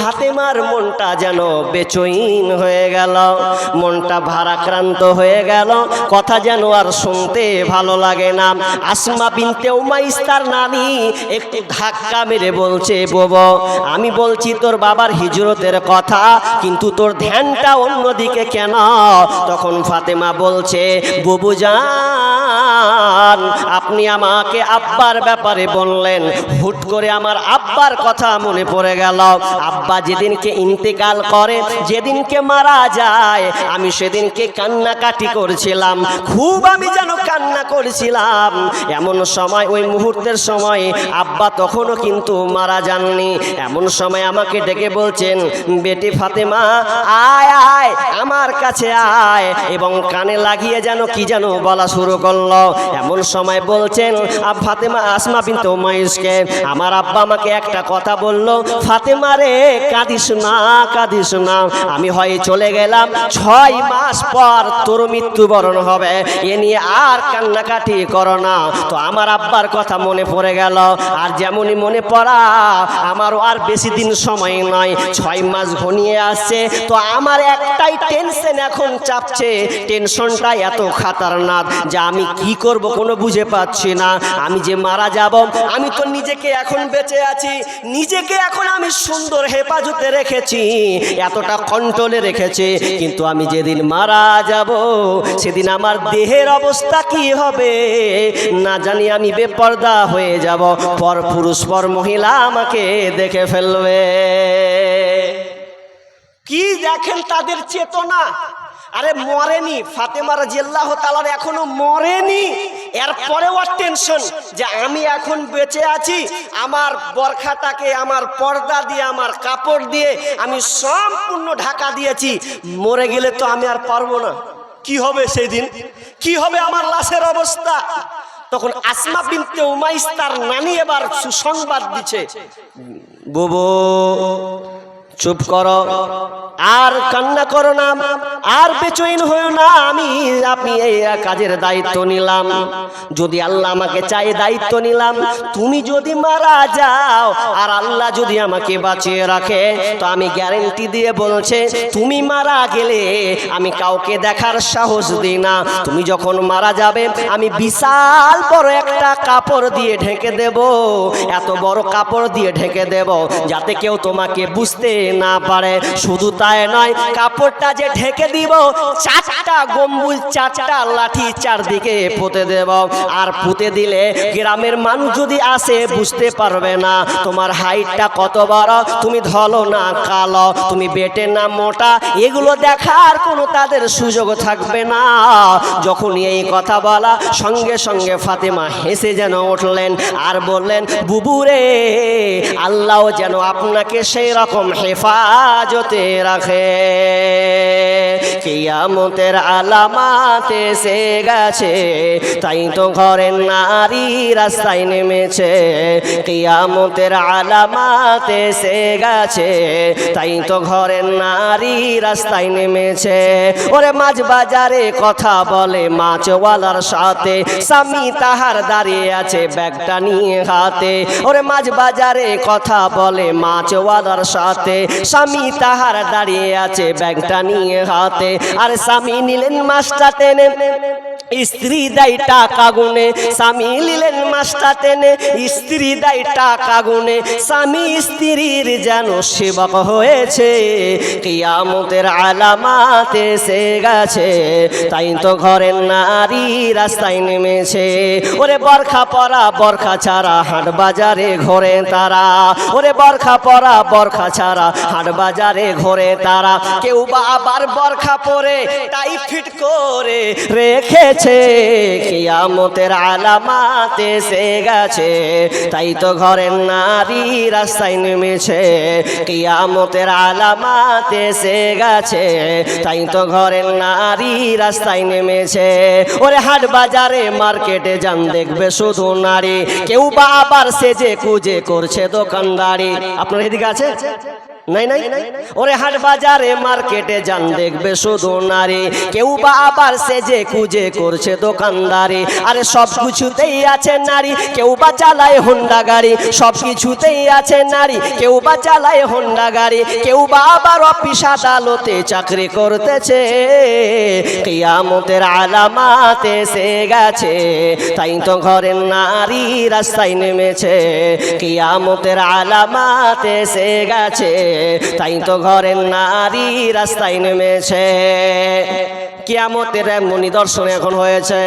ফাতেমার মনটা যেন বেচৈন হয়ে গেল, মনটা ভারাক্রান্ত হয়ে গেল, কথা যেন আর শুনতে ভালো লাগে না। আসমা বিনতে উমাইস তার নানি একটু ধাক্কা মেরে বলছে, বাবা আমি বলছি তোর বাবার হিজরতের কথা, কিন্তু তোর ধ্যানটা অন্যদিকে কেন? তখন ফাতেমা বলছে, বুবু জান আপনি আমাকে আব্বার ব্যাপারে বললেন, হুট করে আমার আব্বার কথা মনে পড়ে গেল। আব্বা যেদিনকে ইন্তেকাল করে, যেদিনকে মারা যায়, আমি সেদিনকে কান্নাকাটি করছিলাম, খুব আমি যেন কান্না করেছিলাম। এমন সময়, ওই মুহূর্তের সময় আব্বা তখনও কিন্তু মারা যাননি। এমন সময় আমাকে ডেকে বলছেন, বেটি ফাতেমা আয় আয় আমার কাছে আয়, এবং কানে লাগিয়ে যেন কি যেন বলা শুরু করলো। এমন সময় বলছেন ফাতেমা, আসমা বিনতে উমাইসকে, আমার আব্বা আমাকে একটা কথা বললো, ফাতেমা রে কাঁদিস না কাঁদিস না, আমি হয় চলে গেলাম, 6 মাস পর তোর মৃত্যুবরণ হবে, এ নিয়ে আর কান্নাকাটি করো না। তো আমার আব্বার কথা মনে পড়ে গেল, আর যেমনই মনে পড়া, আমারও আর বেশি দিন সময় নয়, 6 মাস ঘনিয়ে আসছে। তো আমার একটাই টেনশন এখন চাপছে, টেনশনটা এত খাতারনাক যে আমি কি করব কোনো বুঝে পাচ্ছি না। আমি যে মারা যাব, আমি তো নিজেকে এখন বেঁচে আছি, নিজেকে এখন আমি সুন্দর হেফাজতে রেখেছি, এতটা কন্ট্রোলে রেখেছি, কিন্তু আমি যেদিন মারা যাব সেদিন আমার দেহের অবস্থা কি হবে না জানি, আমি বেপর্দা হয়ে যাব, পর পুরুষ পর মহিলা আমাকে দেখে ফেলবে। কি দেখেন তাদের চেতনা, আরে মরেনি ফাতেমা রাদিয়াল্লাহু তাআলা, এখনো মরেনি, এরপরেও টেনশন যে আমি এখন বেঁচে আছি, আমার বরখাটাকে আমার পর্দা দিয়ে, আমার কাপড় দিয়ে আমি সম্পূর্ণ ঢাকা দিয়েছি, মরে গেলে তো আমি আর পারবো না, কি হবে সেই দিন, কি হবে আমার লাশের অবস্থা। তখন আসমা বিনতে উমাইস তার নানি এবার সুসংবাদ দিচ্ছে, বুবু চুপ করো, আর কান্না করো না, আর বেচৈন হইও না, আপনি এই কাজের দায়িত্ব নিলাম, যদি আল্লাহ আমাকে চাই দায়িত্ব নিলাম, তুমি যদি মারা যাও আর আল্লাহ যদি আমাকে বাঁচিয়ে রাখে, তো আমি গ্যারেন্টি দিয়ে বলছে, তুমি মারা গেলে আমি কাউকে দেখার সাহস দিই না, তুমি যখন মারা যাবে আমি বিশাল বড় একটা কাপড় দিয়ে ঢেকে দেব, এত বড় কাপড় দিয়ে ঢেকে দেব যাতে কেউ তোমাকে বুঝতে না পারে। শুধু তাই নয়, কাপড়টা যে ঢেকে দিব, 4টা গম্বুজ, 4টা লাঠি চারদিকে পুঁতে দেব, আর পুঁতে দিলে গ্রামের মানুষ যদি আসে বুঝতে পারবে না তোমার হাইটটা কত বড়, তুমি ধলো না কালো, তুমি বেটে না মোটা, এগুলো দেখার কোনো তাদের সুযোগ থাকবে না। যখন এই কথা বলা, সঙ্গে সঙ্গে ফাতেমা হেসে যেন উঠলেন আর বললেন, বুবুরে আল্লাহ যেন আপনাকে সেই রকম হেফাজতে রাখে, কিয়ামতের আলামাত এসে গেছে, তাই তো ঘরের নারী রাস্তায় নেমেছে, কিয়ামতের আলামাত এসে গেছে, তাই তো ঘরের নারী রাস্তায় নেমেছে। ওরে মাছ বাজারে কথা বলে মাছওয়ালার সাথে, স্বামী তাহার দাঁড়িয়ে আছে ব্যাগটা নিয়ে হাতে, ওরে মাছ বাজারে কথা বলে মাছওয়ালার সাথে, স্বামী তাহার দাঁড়িয়ে আছে ব্যাগটা নিয়ে হাতে, আর স্বামী নিলেন মাছটা টেনে, স্ত্রী দেয় টাকা গুনে, স্বামী নিলেন মাছটা টেনে, স্ত্রী দেয় টাকা গুনে, স্বামী স্ত্রীর যেন সেবক হয়েছে, কিয়ামতের আলামাত এসে গেছে, তাই তো ঘরের নারী রাস্তায় নেমেছে। ওরে বরখা পরা বরখা ছাড়া হাট বাজারে ঘোরে তারা, ওরে বরখা পরা বরখা ছাড়া হাট বাজারে ঘোরে তারা, কেউ বা আবার বরখা পরে টাই ফিট করে রেখেছে, কিয়ামতের আলামাত এসে গেছে, তাই তো ঘরের নারী রাস্তায় নেমেছে, কিয়ামতের আলামাত এসে গেছে, তাই তো ঘরের নারী রাস্তায় নেমেছে। ওরে হাট বাজারে মার্কেটে যান দেখবে শুধু নারী, কেউ বা আবার সেজে কুজে করছে দোকানদারি। আপনার এদিকে আছে? নাই নাই ওরে হাট বাজারে মার্কেটে যান দেখবে শুধু নারী, কেউ বা আবার সেজে কুজে করছে দোকানদারি। আরে সব কিছুতেই আছে নারী, কেউ বা চালায় হোন্ডা গাড়ি, সব কিছুতেই আছে নারী, কেউ বা চালায় হোন্ডা গাড়ি, কেউ বা আবার অফিস আদালতে চাকরি করতেছে। কিয়ামতের আলামাত এসে গেছে, তাই তো ঘরের নারী রাস্তায় নেমেছে। কিয়ামতের আলামাত এসে গেছে, তাই তো ঘরের নারী রাস্তায় নেমেছে। কিয়ামতের এমন নিদর্শন এখন হয়েছে,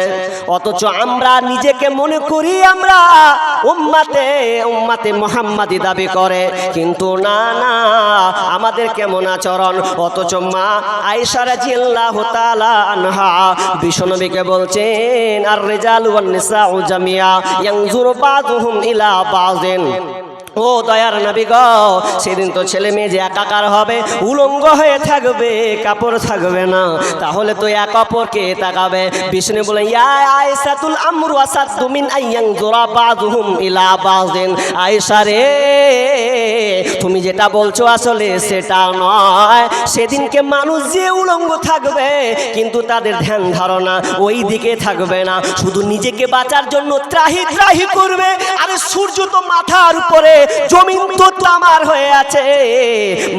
অথচ আমরা নিজেকে মনে করি আমরা উম্মাতে মুহাম্মাদি দাবি করে, কিন্তু না না, আমাদের কেমন আচরণ। অথচ মা আয়েশা রাদিয়াল্লাহু তাআলা আনহা বিশ্বনবীকে বলছেন, আর রিজালু ওয়ান নিসাউ জামিয়া ইয়ানজুরু বাযুহুম ইলা বাযিন। ও দয়ার নবী গো, সেদিন তো ছেলে মেয়ে যে একাকার হবে, উলঙ্গ হয়ে থাকবে, কাপড় থাকবে না, তাহলে তো এক অপরকে তাকাবে। বিষ্ণু বলে, ইয়া আয়েশাতুল আমরু আসাদু মিন আইয়ানজুরা বাযুহুম ইলা বাযিন। আয়েশা রে, তুমি যেটা বলছো আসলে সেটা নয়। সেদিনকে মানুষ যে উলঙ্গ থাকবে, কিন্তু তাদের ধ্যান ধারণা ওই দিকে থাকবে না, শুধু নিজেকে বাঁচার জন্য ত্রাহি ত্রাহি করবে। আরে সূর্য তো মাথার উপরে, জমিন তো তামার হয়ে আছে,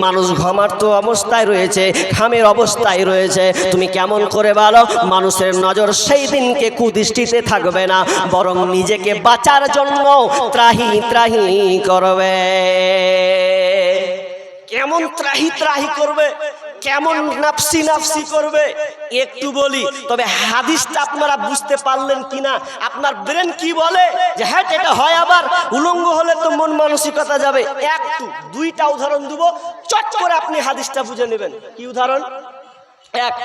মানুষ ঘুমার্ত অবস্থায় রয়েছে, ঘামের অবস্থায় রয়েছে। তুমি কেমন করে বলো, মানুষের নজর সেই দিনকে কুদৃষ্টিতে থাকবে না, বরং নিজেকে বাঁচার জন্য ত্রাহি ত্রাহি করবে। কেমন ত্রাহি ত্রাহি করবে, কেমন নাফসি নাফসি করবে একটু বলি। তবে হাদিসটা আপনারা বুঝতে পারলেন কিনা, আপনার ব্রেন কি বলে যে হ্যাঁ এটা হয়, আবার উলঙ্গ হলে তো মন মানসিকতা যাবে। একটু দুইটা উদাহরণ দেব, চট করে আপনি হাদিসটা বুঝে নেবেন। কি উদাহরণ? এক,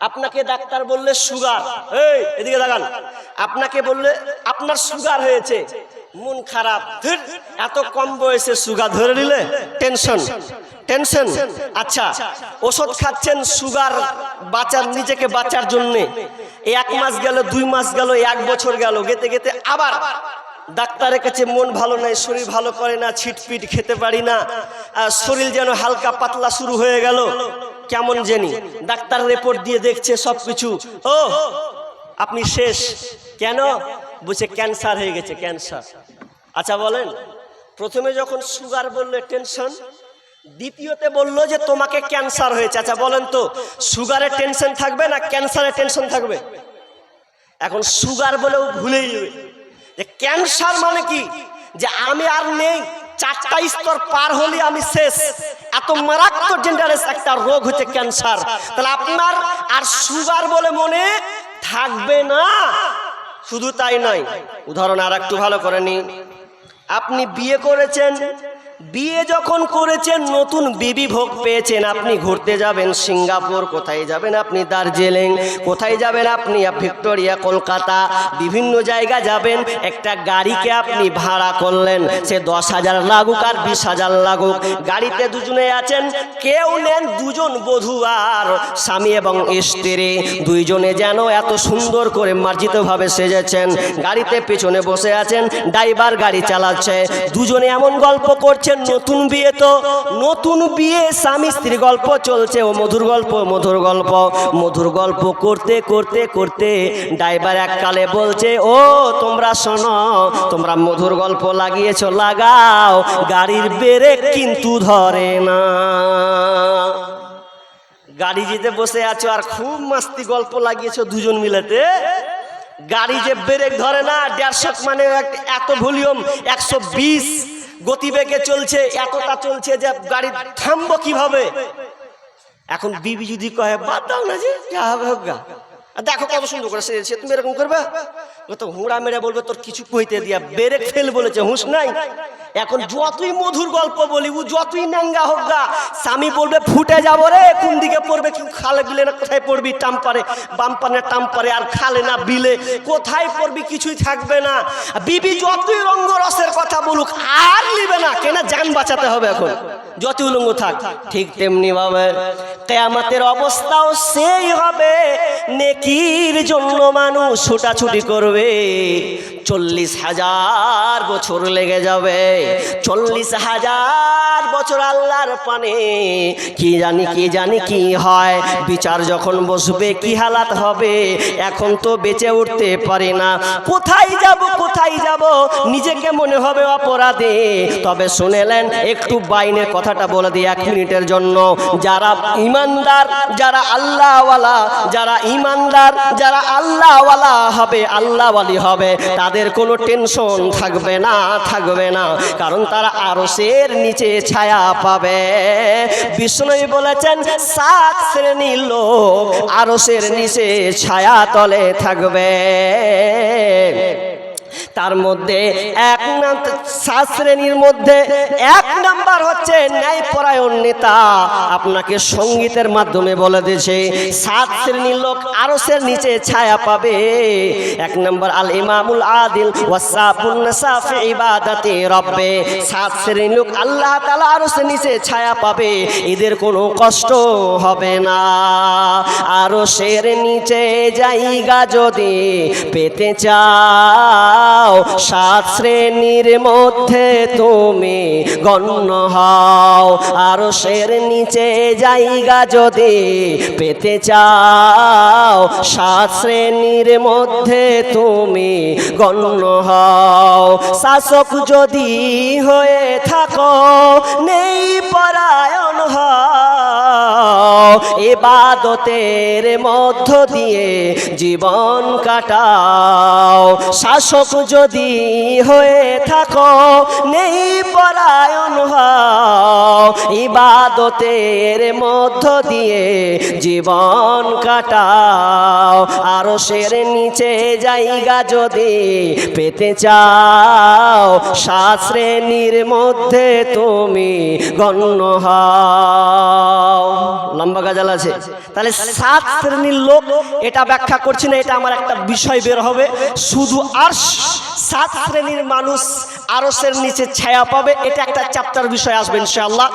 আপনাকে ডাক্তার বললে সুগার, এই এদিকে দেখান, আপনাকে বললে আপনার সুগার হয়েছে, মন খারাপ, এত কম বয়সে সুগার ধরে নিলে, টেনশন টেনশন। আচ্ছা, ওষুধ খাচ্ছেন সুগার বাঁচার, নিজেকে বাঁচার জন্যে। 1 মাস গেল, 2 মাস গেল, 1 বছর গেল, গেতে গেতে আবার ডাক্তারের কাছে মন ভালো নাই, শরীর ভালো করে না, ছিটপিট খেতে পারি না, শরীর যেন হালকা পাতলা শুরু হয়ে গেল, কেমন জানি। ডাক্তার রিপোর্ট দিয়ে দেখছে সব কিছু, ও আপনি শেষ। কেন? বলছে ক্যান্সার হয়ে গেছে, ক্যান্সার। আচ্ছা বলেন, প্রথমে যখন সুগার বললে টেনশন, দ্বিতীয়তে বললো যে তোমাকে ক্যান্সার হয়েছে। আচ্ছা বলেন তো, সুগারের টেনশন থাকবে না ক্যান্সারের টেনশন থাকবে? এখন সুগার বলেও ভুলেই যাবে যে ক্যান্সার মানে কি, যে আমি আর নেই, 4টা স্তর পার হলে আমি শেষ। এত মারাত্মক ডেঞ্জারাস একটা রোগ হচ্ছে ক্যান্সার। তাহলে আপনার আর সুগার বলে মনে থাকবে না। শুধু তাই নয়, উদাহরণ আর একটু ভালো করে নিন। আপনি বিয়ে করেছেন, বিয়ে যখন করেছেন, নতুন বিবি ভোগ পেয়েছেন, আপনি ঘুরতে যাবেন সিঙ্গাপুর, কোথায় যাবেন আপনি দার্জিলিং, কোথায় যাবেন আপনি ভিক্টোরিয়া, কলকাতা, বিভিন্ন জায়গা যাবেন। একটা গাড়িকে আপনি ভাড়া করলেন, সে 10,000 লাগুক আর 20,000 লাগুক, গাড়িতে দুজনে আছেন, কেউ নেন দুজন বধূ আর স্বামী এবং স্ত্রী, দুইজনে যেন এত সুন্দর করে মার্জিতভাবে সেজেছেন, গাড়িতে পেছনে বসে আছেন, ড্রাইভার গাড়ি চালাচ্ছে, দুজনে এমন গল্প করছেন। নতুন বিয়ে তো, নতুন বিয়ে, স্বামী স্ত্রী গল্প চলছে, ও মধুর গল্প মধুর গল্প মধুর গল্প করতে করতে করতে ড্রাইভার এককালে বলছে, ও তোমরা শোনো, তোমরা মধুর গল্প লাগিয়েছো, লাগাও, গাড়ির ব্রেক কিন্তু ধরে না। গাড়ি যেতে বসে আছো আর খুব মাস্তি গল্প লাগিয়েছো দুজন মিলেতে, গাড়ি যে ব্রেক ধরে না, 150 মানে এত ভলিউম, 120 গতিবেগে চলছে, এতটা চলছে যে গাড়ি থামবো কিভাবে? এখন বিবি যদি কয় বাদ দাও না, যে যা হবে হোক গা, দেখো কত সুন্দর করে সে, তুমি এরকম করবে, ও তো হুঁড়া মেরে বলবে তোর কিছু কইতে দিয়া, ব্রেক ফেল বলেছে, হুঁশ নাই। এখন যতই মধুর গল্প বলি, ও যতই নাঙ্গা হোক গা, স্বামী বলবে ফুটে যাবো রে, কোন দিকে পড়বে, কি খালে বিলে না কোথায় পড়বি, টাম্পারে বাম্পানে টাম্পারে, আর খালে না বিলে কোথায় পড়বি, কিছুই থাকবে না। বিবি যতই রঙ্গরসের কথা বলুক আর নিবে না, কেন জান বাঁচাতে হবে। এখন যত উলঙ্গ থাক, ঠিক তেমনি ভাবে কিয়ামতের অবস্থাও সেই হবে। নেকির জন্য মানুষ ছোটাছুটি করবে, 40,000 বছর লেগে যাবে। 40,000 বছর আল্লাহর পানে কি জানি কি হয়। বিচার যখন বসবে কি হালাত হবে, এখন তো বেঁচে উঠতে পারি না। কোথায় যাব নিজেকে মনে হবে অপরাধী। তবে শুনেলেন একটু বাইনের কথাটা বলে দিই 1 মিনিটের জন্য। যারা ইমানদার, যারা আল্লাহওয়ালা, যারা ইমানদার, যারা আল্লাহওয়ালা হবে, আল্লাহওয়ালি হবে, তাদের কোনো টেনশন থাকবে না। কারণ তারা আরশের নিচে ছায়া পাবে। বিষ্ণু বলেছেন 7 শ্রেণীর লোক আরশের নিচে ছায়া তলে থাকবে। তার মধ্যে 7 শ্রেণীর মধ্যে 1 নাম্বার হচ্ছে ন্যায়পরায়ণ নেতা। আপনাকে সঙ্গীতের মাধ্যমে বলে দিয়েছে 7 শ্রেণীর লোক আরশের নিচে ছায়া পাবে। 1 নাম্বার আল ইমামুল আদিল ওয়াসাফুন নাসাফি ইবাদাতি রব্বে। 7 শ্রেণীর লোক আল্লাহ তাআলা আরশের নিচে ছায়া পাবে, এদের কোনো কষ্ট হবে না। আরশের নিচে জায়গা যদি পেতে চাও, 7 শ্রেণীর মধ্যে তুমি গণ্য হও। আরশের নিচে জায়গা যদি পেতে চাও, 7 শ্রেণীর মধ্যে তুমি গণ্য হও। শাসক যদি হয়ে থাকো, নেই পরায়ণ হও, ইবাদতের মধ্য দিয়ে জীবন কাটাও। শাসক যদি হয়ে থাকো, নেই পরায়ণ হও, ইবাদতের মধ্য দিয়ে জীবন কাটাও। আরশের নিচে জায়গা যদি পেতে চাও, 7 শ্রেণীর মধ্যে তুমি গণ্য হও। লম্বা গাজাল আছে। তাহলে 7 শ্রেণীর লোক, এটা ব্যাখ্যা করছি না, এটা আমার একটা বিষয় বের হবে। শুধু আরশ 7 শ্রেণীর মানুষ আরশের নিচে ছায়া পাবে, এটা একটা চ্যাপ্টার বিষয় আসবে ইনশাআল্লাহ।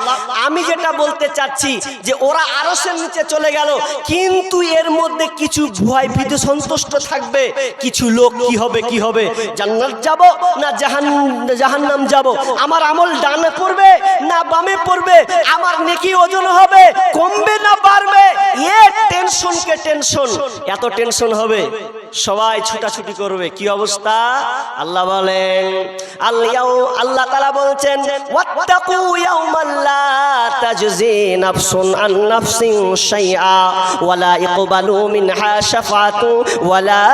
আমি যেটা বলতে চাচ্ছি যে ওরা আরশের নিচে চলে গেল, কিন্তু এর মধ্যে কিছু ভয় ভীতি সন্তুষ্ট থাকবে। কিছু লোক কি হবে জান্নাত যাব না জাহান্নাম যাব, আমার আমল ডানে পড়বে না বামে পড়বে, আমার নেকি ওজন হবে কমবে না বাড়বে, টেনশনকে টেনশন, এত টেনশন হবে, সবাই ছুটাছুটি করবে। কি অবস্থা? আল্লাহ বলেন, আল্লাহ তাআলা বলছেন ওয়াত্তাকু ইয়াওমান লা তাজজি নাফসুন আন নাফসিন শাইআ ওয়ালা ইকবালু মিনহা শাফাআতু ওয়ালা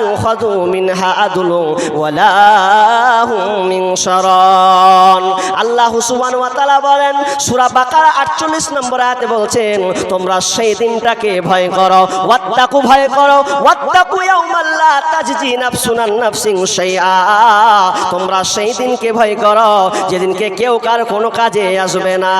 ইউখাযু মিনহা আদলু ওয়ালা হুম ইনশারান। আল্লাহ সুবহানাহু ওয়া তাআলা বলেন সূরা বাকারা 48 নম্বর আয়াতে বলছেন, তোমরা সেই দিনটাকে ভয় করো, ওয়াত্তাকু ভয় করো, ওয়াত্তাকু ইয়াওমান লা তাজজি নাফসুন আন নাফসিন শাইআ, তোমরা সেই দিনকে ভয় করো যেদিনকে কেউ কার কোনো কাজে আসবে না।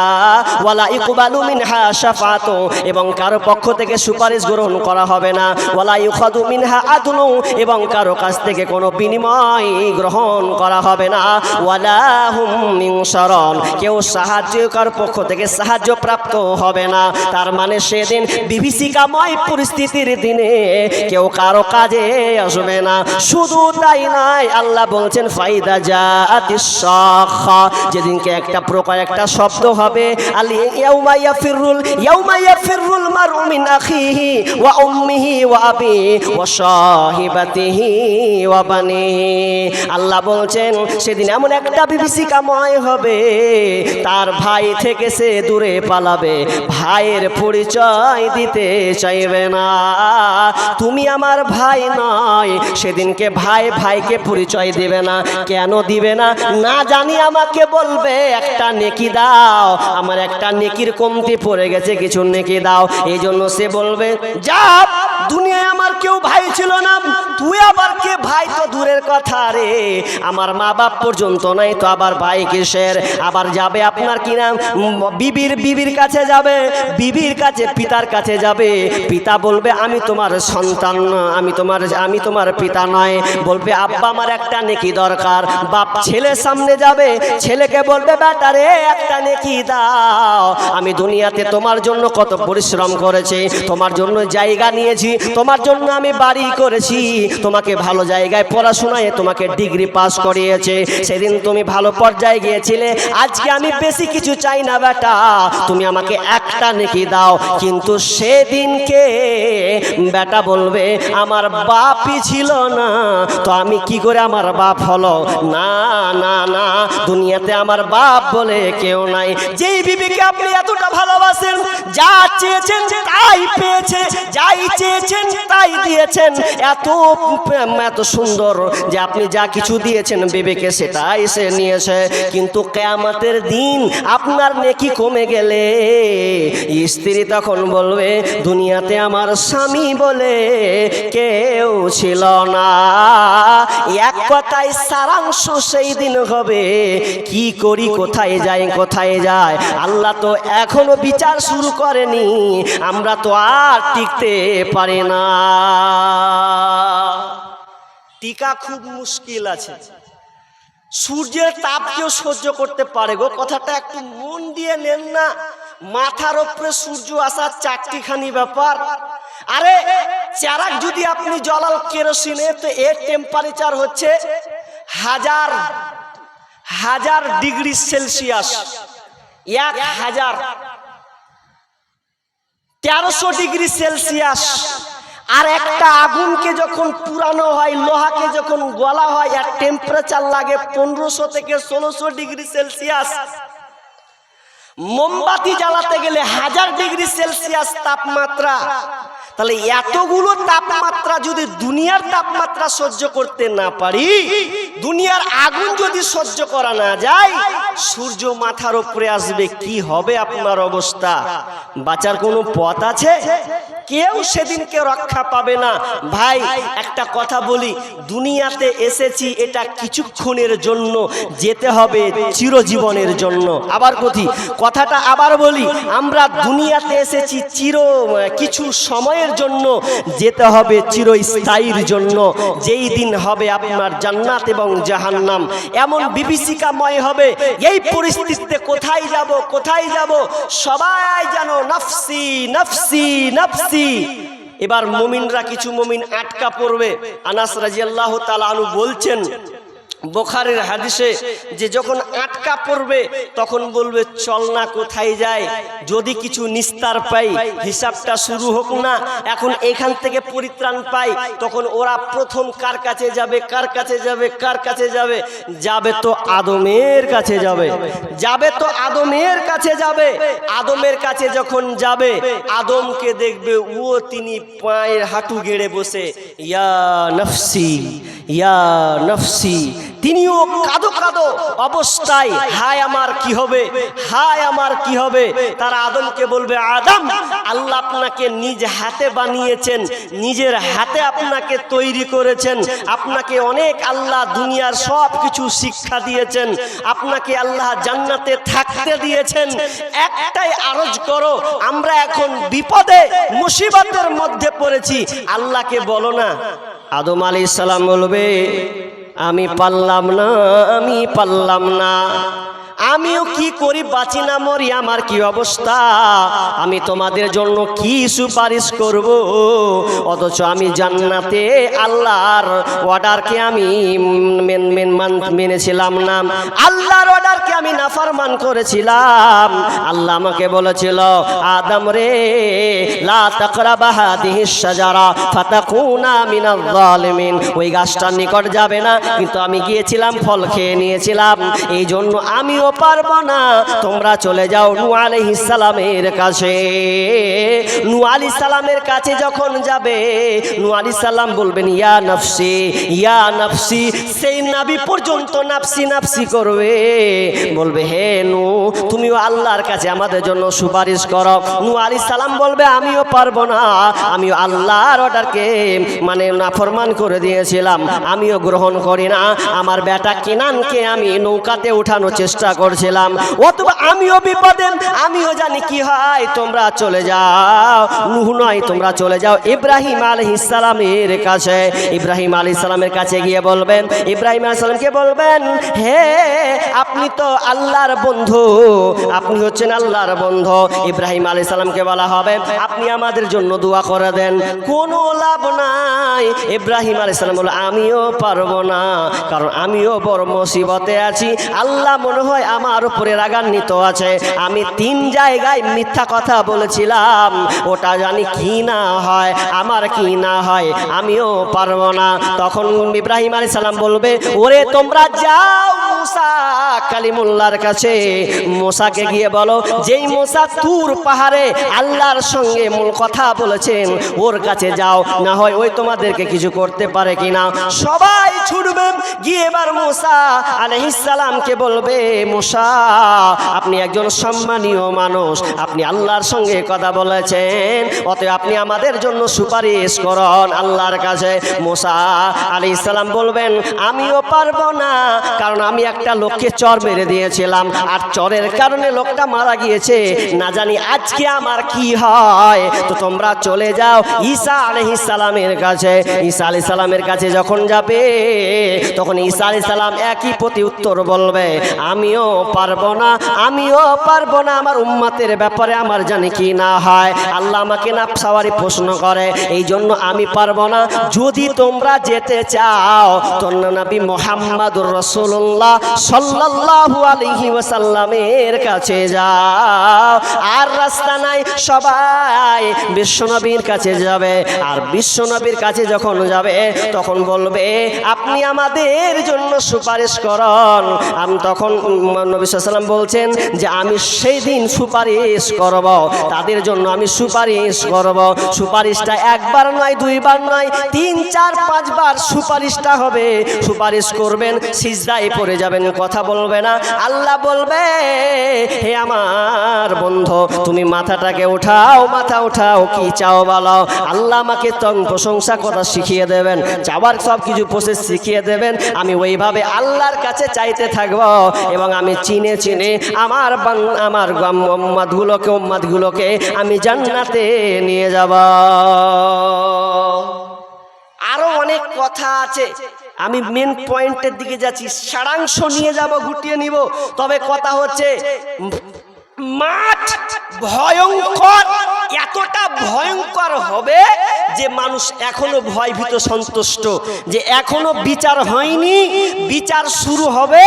ওয়ালা ইকবালু মিনহা শাফাআতু, এবং কারো পক্ষ থেকে সুপারিশ গ্রহণ করা হবে না। ওয়ালা ইউখাযু মিনহা আদলু, এবং কারো কাছ থেকে কোনো বিনিময় গ্রহণ করা হবে না। ওয়ালা হুম ইনশারান, কেউ সাহায্যকার পক্ষ থেকে সাহায্য প্রাপ্ত হবে না। তার মানে সেদিন বিভীষিকাময় পরিস্থিতির দিনে কেউ কারো কাজে আসবে না। শুধু তাই নয়, আল্লাহ বলছেন ফাইদা জাআতিস সাখা, যেদিনকে একটা প্রকার একটা শব্দ হবে, ইয়াউমা ইয়াফিরুল মারউ মিন আখিহি ওয়া উম্মিহি ওয়া আবিহি ওয়া সাহিবাতিহি ওয়া বানিহি। আল্লাহ বলছেন সেদিন এমন একটা বিভীষিকাময় হবে, তার ভাই থেকে সে দূরে পালাবে, ভাইয়ের পরিচয় দিতে চাইবে না। তুমি আমার ভাই নয়, সেদিনকে ভাই ভাইকে পরিচয় দিবে না। কেন দিবে না? না জানি আমাকে বলবে একটা নেকি দাও, আমার একটা নেকির কমতি পড়ে গেছে, কিছু নেকি দাও। এই জন্য সে বলবে যা, দুনিয়ায় আমার কেউ ভাই ছিল না, তুই আবার কে ভাই? তো দূরের কথা রে, আমার মা বাপ পর্যন্ত নাই, তো আবার ভাই কিসের? আবার যাবে আপনার কি নাম বিবির কাছে যাবে, বিবির কাছে পিতার কাছে যাবে, পিতা বলবে আমি তোমার সন্তান, আমি তোমার পিতা নয়। বলবে আব্বা আমার একটা নেকি দরকার। বাপ ছেলের সামনে যাবে, ছেলেকে বলবে বেটা রে একটা নেকি দাও, আমি দুনিয়াতে তোমার জন্য কত পরিশ্রম করেছি, তোমার জন্য জায়গা নিয়েছি, তোমার জন্য আমি বাড়ি করেছি, তোমাকে ভালো জায়গায় পড়াশোনায় তোমাকে ডিগ্রি পাস করিয়েছে, সেদিন তুমি ভালো পর্যায়ে গিয়েছিলে, আজকে আমি বেশি কিছু চাই না বেটা, তুমি আমাকে একটা নেকি দাও। কিন্তু সেদিনকে বেটা বলবে আমার বাপই ছিল না, তো আমি কি করে আমার বাপ হলো? না না না, দুনিয়াতে আমার বাপ বলে কেউ নাই। যেই বিবিকে আপনি এতটা ভালোবাসেন, যা চেয়েছেন তাই পেয়েছে, যাই চেয়েছেন তাই দিয়েছেন, এত সুন্দর যে আপনি যা কিছু দিয়েছেন বিবিকে সেটাই সে নিয়েছে। কিন্তু কিয়ামতের দিন আপনার নেকি কমে গেলে স্ত্রী তখন বলবে দুনিয়াতে আমার স্বামী বলে কেউ ছিল না। এক কথায় সারাংশ সেই দিন হবে কি করি, কোথায় যাই, কোথায় যায়। আল্লাহ তো এখনো বিচার শুরু করেনি, আমরা তো আর টিকতে পারি না। টিকা খুব মুশকিল আছে। সূর্যের তাপ কেউ সহ্য করতে পারে গো, কথাটা একটু মন দিয়ে নেন না। মাথার উপরে সূর্য আসার চারটিখানি ব্যাপার। আরে চারাক যদি আপনি জ্বালাল কেরোসিনে, তো এর টেম্পারেচার হচ্ছে হাজার ডিগ্রি সেলসিয়াস, 1300 ডিগ্রি সেলসিয়াস। আর একটা আগুনকে যখন পুরানো হয়, লোহাকে যখন গলা হয়, আর টেম্পারেচার লাগে 1500 থেকে 1600 ডিগ্রি সেলসিয়াস। মোমবাতি জ্বালাতে গেলে 1000 ডিগ্রি সেলসিয়াস তাপমাত্রা। তাহলে এতগুলো তাপমাত্রা যদি দুনিয়ার তাপমাত্রা সহ্য করতে না পারি, দুনিয়ার আগুন যদি সহ্য করা না যায়, সূর্য মাথার উপরে আসবে, কি হবে আপনার অবস্থা? বাঁচার কোনো পথ আছে? কেউ সেদিন কেউ রক্ষা পাবে না। ভাই একটা কথা বলি, দুনিয়াতে এসেছি এটা কিছুক্ষণের জন্য, যেতে হবে চিরজীবনের জন্য। আবার কথাটা আবার বলি, আমরা দুনিয়াতে এসেছি কিছু সময়ের জন্য, যেতে হবে চিরস্থায়ীর জন্য। যেই দিন হবে আপনার জান্নাত এবং জাহান্নাম এমন বিভীষিকাময় হবে, এই পরিস্থিতিতে কোথায় যাব সবাই যেন নাফসি নাফসি নাফসি। এবার মুমিনরা, কিছু মুমিন আটকা পড়বে। আনাস রাদিয়াল্লাহু তাআলা আনহু বলছেন বুখারীর হাদিসে, যে যখন আটকা পড়বে তখন বলবে চল না কোথায় যায়, যদি কিছু নিস্তার পাই, হিসাবটা শুরু হোক না, এখন এখান থেকে পরিত্রাণ পাই। তখন ওরা প্রথম কার কাছে যাবে? যাবে তো আদমের কাছে যাবে। আদমের কাছে যখন যাবে, আদমকে দেখবে তিনি পায়ের হাঁটু গেড়ে বসে ইয়া নফসি ইয়া নফসি, তিনিও কাঁদো অবস্থায়, হায় আমার কি হবে। তারা আদমকে বলবে আদম, আল্লাহ আপনাকে নিজ হাতে বানিয়েছেন, নিজের হাতে আপনাকে তৈরি করেছেন, আপনাকে অনেক আল্লাহ দুনিয়ার সব কিছু শিক্ষা দিয়েছেন, আপনাকে আল্লাহ জান্নাতে থাকতে দিয়েছেন, একটাই আরজ করো, আমরা এখন বিপদে মুসিবতের মধ্যে পড়েছি, আল্লাহকে বলো না। আদম আলাইহিস সালাম বলবে আমি পারলাম না, আমিও কি করি, বাঁচি না মরি, আমার কি অবস্থা, আমি তোমাদের জন্য কি সুপারিশ করব? অথচ আমি জান্নাতে আল্লাহর অর্ডারকে আমি মেনেছিলাম না, আল্লাহর অর্ডারকে আমি নাফরমান করেছিলাম। আল্লাহ আমাকে বলেছিল আদম রে লা তাকরাবা হাদিহিস শাজারা ফাতাকুনা মিনাল যালিমিন, ওই গাছটার নিকট যাবে না, কিন্তু আমি গিয়েছিলাম, ফল খেয়ে নিয়েছিলাম, এই জন্য আমিও পারবো না, তোমরা চলে যাও নূহ আলাইহিস সালামের কাছে। নূহ আলাইহিস সালামের কাছে যখন যাবে, নূহ আলাইহিস সালাম বলবেন ইয়া নফসি, সেই নবী পর্যন্ত নাফসি নাফসি করবে, বলবে হে নূহ তুমিও আল্লাহর কাছে আমাদের জন্য সুপারিশ করো। নূহ আলাইহিস সালাম বলবে আমিও পারবো না, আমিও আল্লাহর অর্ডারকে নাফরমান করে দিয়েছিলাম, আমিও গ্রহণ করি না, আমার বেটা কেনানকে আমি নৌকাতে উঠানোর চেষ্টা করছিলাম, অথবা আমিও বিপদে, আমিও জানি কি হয়, তোমরা চলে যাও। নূহ নয়, তোমরা চলে যাও ইব্রাহিম আলাইহিস সালামের কাছে। ইব্রাহিম আলাইহিস সালামের কাছে গিয়ে বলবেন, ইব্রাহিম আলাইহিস সালামকে বলবেন, হে আপনি তো আল্লাহর বন্ধু, আপনি হচ্ছেন আল্লাহর বন্ধু। ইব্রাহিম আলাইহিস সালামকে বলা হবে, আপনি আমাদের জন্য দোয়া করে দেন। কোনো লাভ নাই। ইব্রাহিম আলাইহিস সালাম বলে, আমিও পারবো না, কারণ আমিও বড় মুসিবতে আছি। আল্লাহ মনে হয় আমার উপরে রাগান্বিত আছে। আমি 3 জায়গায় মিথ্যা কথা বলেছিলাম, ওটা জানি কি না হয়, আমার কি না হয়, আমিও পারবো না। তখন ইব্রাহিম আলাইহিস সালাম বলবে, ওরে তোমরা যাও মুসা কালিমুল্লাহর কাছে। মুসাকে গিয়ে বলো, যেই মুসা তুর পাহাড়ে আল্লাহর সঙ্গে মূল কথা বলেছেন, ওর কাছে যাও, না হয় ওই তোমাদেরকে কিছু করতে পারে কিনা। সবাই ছুটবে গিয়ে এবার মুসা আলাইহিস সালামকে বলবে, মুসা আপনি একজন সম্মানীয় মানুষ, আপনি আল্লাহর সঙ্গে কথা বলেছেন, অতএব আপনি আমাদের জন্য সুপারিশ করুন আল্লাহর কাছে। মুসা আলাইহিস সালাম বলবেন, আমিও পারবো না, কারণ আমি একটা লোককে চর মেরে দিয়েছিলাম, আর চরের কারণে লোকটা মারা গিয়েছে, না জানি আজকে আমার কি হয়। তো তোমরা চলে যাও ঈসা আলাইহিস সালামের কাছে। ঈসা আলাইহিস সালামের কাছে যখন যাবে, তখন ঈসা আলাইহিস সালাম একই প্রতি উত্তর বলবে, আমিও পারবো না, আমিও পারবো না, আমার উম্মতের ব্যাপারে আমার জানি কি না হয়। আল্লাহ আমাকে না সাওয়ারি প্রশ্ন করে, এই জন্য আমি পারবো না। যদি তোমরা যেতে চাও তো নবী মুহাম্মদুর রাসূলুল্লাহ সাল্লাল্লাহু আলাইহি ওয়াসাল্লামের কাছে যাও। আর রাস্তা নাই, সবাই বিশ্বনবীর কাছে যাবে। আর বিশ্বনবীর কাছে যখন যাবে, তখন বলবে, আপনি আমাদের জন্য সুপারিশ করুন। আমি তখন নবী সাল্লাল্লাহু আলাইহি ওয়াসাল্লাম বলছেন যে আমি সেই দিন সুপারিশ করব, তাদের জন্য আমি সুপারিশ করব। সুপারিশটা একবার নয়, 2 বার নয়, 3, 4, 5 বার সুপারিশটা হবে। সুপারিশ করবেন, সিজদায় পড়ে যাবেন, কথা বলবে না। আল্লাহ বলবে, হে আমার বন্ধু, তুমি মাথাটাকে উঠাও, মাথা উঠাও, কি চাও বলো। আল্লাহ আমাকে প্রশংসা কথা শিখিয়ে দেবেন, চাওয়ার সব কিছু প্রসেস শিখিয়ে দেবেন। আমি ওইভাবে আল্লাহর কাছে চাইতে থাকবো, এবং আমি চিনে চিনে আমার উম্মাদগুলোকে আমি জান্নাতে নিয়ে যাব। আরো অনেক কথা আছে, আমি মেন পয়েন্টের দিকে যাচ্ছি, সারাংশ নিয়ে যাব, গুটিয়ে নিব। তবে কথা হচ্ছে, মাঠ ভয়ঙ্কর, এতটা ভয়ঙ্কর হবে যে মানুষ এখনো ভয়ভীত সন্তুষ্ট, যে এখনো বিচার হয়নি, বিচার শুরু হবে,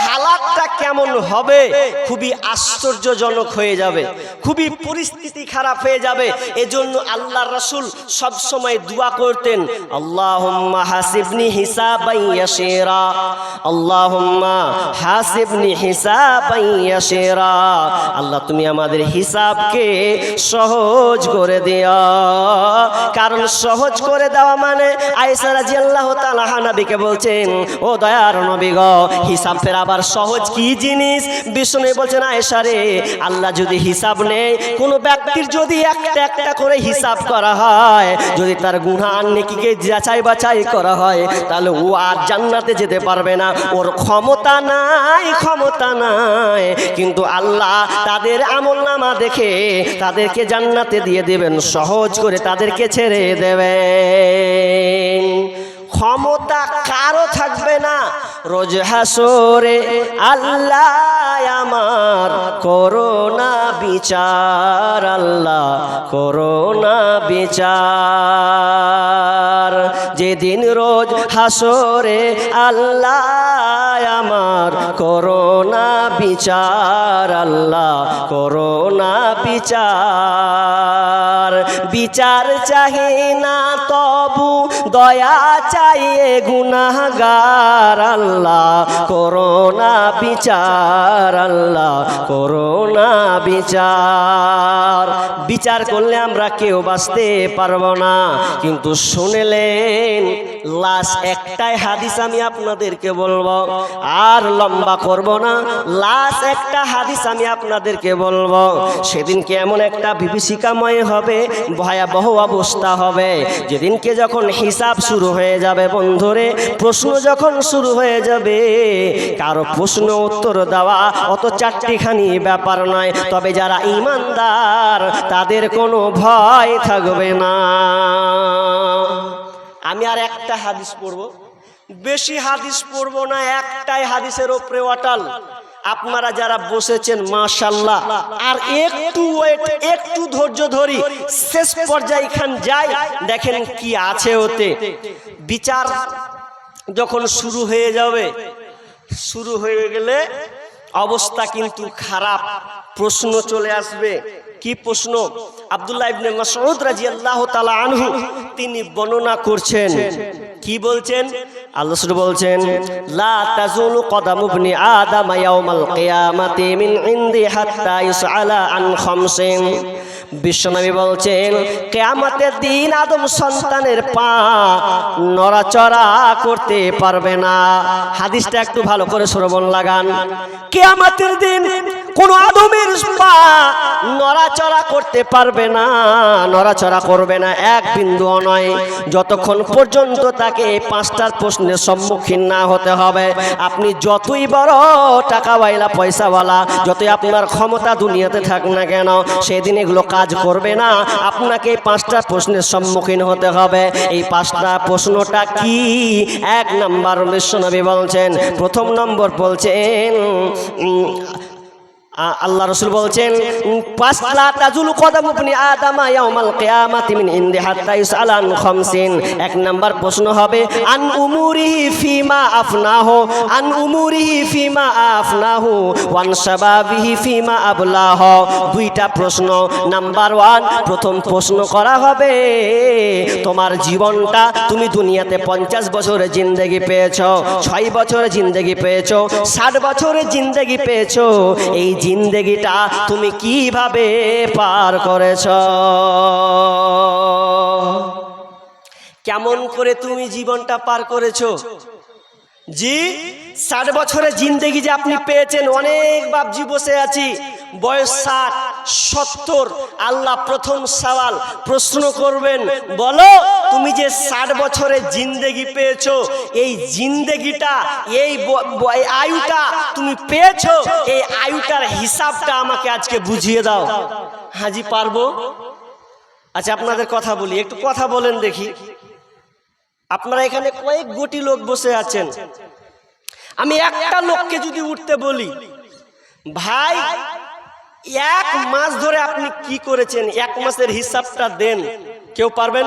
হালাতটা কেমন হবে, খুবই আশ্চর্যজনক হয়ে যাবে, খুবই পরিস্থিতি খারাপ হয়ে যাবে। এজন্য আল্লাহর রাসূল সব সময় দোয়া করতেন, আল্লাহুম্মা হাসিবনি হিসাবান ইয়াসিরা, আল্লাহুম্মা হাসিবনি হিসাবান ইয়াসিরা। আল্লাহ তুমি আমাদের হিসাবকে সহজ করে দিও। কারণ সহজ করে দেওয়া মানে, আয়েশা রাদিয়াল্লাহু তাআলা নবীকে বলছেন, ও দয়ার নবী গো, হিসাব ফের আবার সহজ কি জিনিস? বিষ্ণু বলছেন, আয়েশা রে, আল্লাহ যদি হিসাব নেয়, কোনো ব্যক্তির যদি একটা একটা করে হিসাব করা হয়, যদি তার গুনাহ আর নেকিকে যাচাই বাছাই করা হয়, তাহলে ও আর জান্নাতে যেতে পারবে না, ওর ক্ষমতা নাই, ক্ষমতা নাই। কিন্তু আল্লাহ তাদের আমলনামা দেখে তাদেরকে জান্নাতে দিয়ে দেবেন, সহজ করে তাদেরকে ছেড়ে দেবেন। ক্ষমতা কারো থাকবে না। রোজ হাসরে আল্লাহ আমার করোনা বিচার, আল্লাহ করোনা বিচার। যেদিন রোজ হাসরে আল্লাহ আমার করোনা বিচার, আল্লাহ করোনা বিচার। বিচার চাহে না তবু দয়া চাইয়ে গুনাহগার, আল্লাহ করোনা বিচার, আল্লাহ করোনা বিচার। বিচার করলে আমরা কেউ বাঁচতে পারবো না, কিন্তু শুনলেন লাস্ট একটাই হাদিস আমি আপনাদেরকে বলবো, আর লম্বা করব না। লাস্ট একটা হাদিস আমি আপনাদেরকে বলবো। সেদিনকে এমন একটা বিভীষিকাময় হবে, ভয়াবহ অবস্থা হবে, যেদিনকে যখন হিসাব শুরু হয়ে যাবে বন্ধুরে, প্রশ্ন যখন শুরু হয়ে যাবে, কারো প্রশ্ন উত্তর দেওয়া অত চারটিখানি ব্যাপার নয়। তবে যারা ঈমানদার তাদের কোনো ভয় থাকবে না। আমি আর একটা হাদিস পড়ব, বেশি হাদিস পড়ব না, একটাই হাদিসের উপরে অটল। আপনারা যারা বসেছেন মাশাআল্লাহ, আর একটু ওয়েট, একটু ধৈর্য ধরি, শেষ পর্যায়ে এখান যাই, দেখেন কি আছে ওতে। বিচার যখন শুরু হয়ে যাবে, শুরু হয়ে গেলে অবস্থা কিন্তু খারাপ। প্রশ্ন চলে আসবে। কি প্রশ্ন? আব্দুল্লাহ ইবনে মাসউদ রাদিয়াল্লাহু তাআলা আনহু তিনি বর্ণনা করছেন। কি বলছেন? আল্লাহ রাসূল বলছেন, লা তাজুলু কদামু ইবনি আদম ইয়াউমাল কিয়ামাতি মিন ইনদি হাত্তা ইসআলা আন খামসিন। বিশ্বনবী বলছেন, কিয়ামতের দিন আদম সন্তানের পা নড়াচড়া করতে পারবে না। হাদিসটা একটু ভালো করে শ্রবণ লাগান। কিয়ামতের দিন কোন আদমের পা নড়াচড়া করতে পারবে না, নড়াচড়া করবে না, এক বিন্দুও নয়, যতক্ষণ পর্যন্ত তাকে পাঁচটার প্রশ্নের সম্মুখীন না হতে হবে। আপনি যতই বড় টাকাওয়ালা পয়সাওয়ালা, যতই আপনার ক্ষমতা দুনিয়াতে থাক না কেন, সেদিন এগুলো কাজ করবে না। আপনাকে পাঁচটা প্রশ্নের সম্মুখীন হতে হবে। এই পাঁচটা প্রশ্নটা কি? এক নম্বর বিশ্বনবী বলছেন, প্রথম নম্বর বলছেন, আল্লাহ রাসূল বলছেন, পাঁচলা তাজুল কদামু ইবনি আদম ইয়াউমাল কিয়ামাতি মিন ইনদি হাত্তা ইসআলা আন খামসিন। এক নাম্বার প্রশ্ন হবে আন উমুরিহি ফিমা আফনাহু, আন উমুরিহি ফিমা আফনাহু ওয়ান শাবাবিহি ফিমা আবলাহ। দুইটা প্রশ্ন। নাম্বার 1, প্রথম প্রশ্ন করা হবে, তোমার জীবনটা, তুমি দুনিয়াতে 50 বছরের জিন্দেগি পেয়েছো, 6 বছরের জিন্দেগি পেয়েছো, 60 বছরের জিন্দেগি পেয়েছো, এই জিন্দেগিটা তুমি কিভাবে পার করেছ? কেমন করে তুমি জীবনটা পার করেছো? জি, 60 বছরের জিন্দেগি যে আপনি পেয়েছেন, অনেক বাপজি বসে আছি, বয়স 60, 70। আল্লাহ প্রথম সওয়াল প্রশ্ন করবেন, বলো তুমি যে 60 বছরের জিন্দেগি পেয়েছো, এই জিন্দেগিটা, এই আয়ুটা তুমি পেয়েছো, এই আয়ুটার হিসাবটা আমাকে আজকে বুঝিয়ে দাও। হাজি পারবো? আচ্ছা আপনাদের কথা বলি, একটু কথা বলেন দেখি। আপনারা এখানে কয়েক কোটি লোক বসে আছেন, আমি একটা লোককে যদি উঠতে বলি, ভাই 1 মাস ধরে আপনি কি করেছেন, 1 মাসের হিসাবটা দেন, কেউ পারবেন?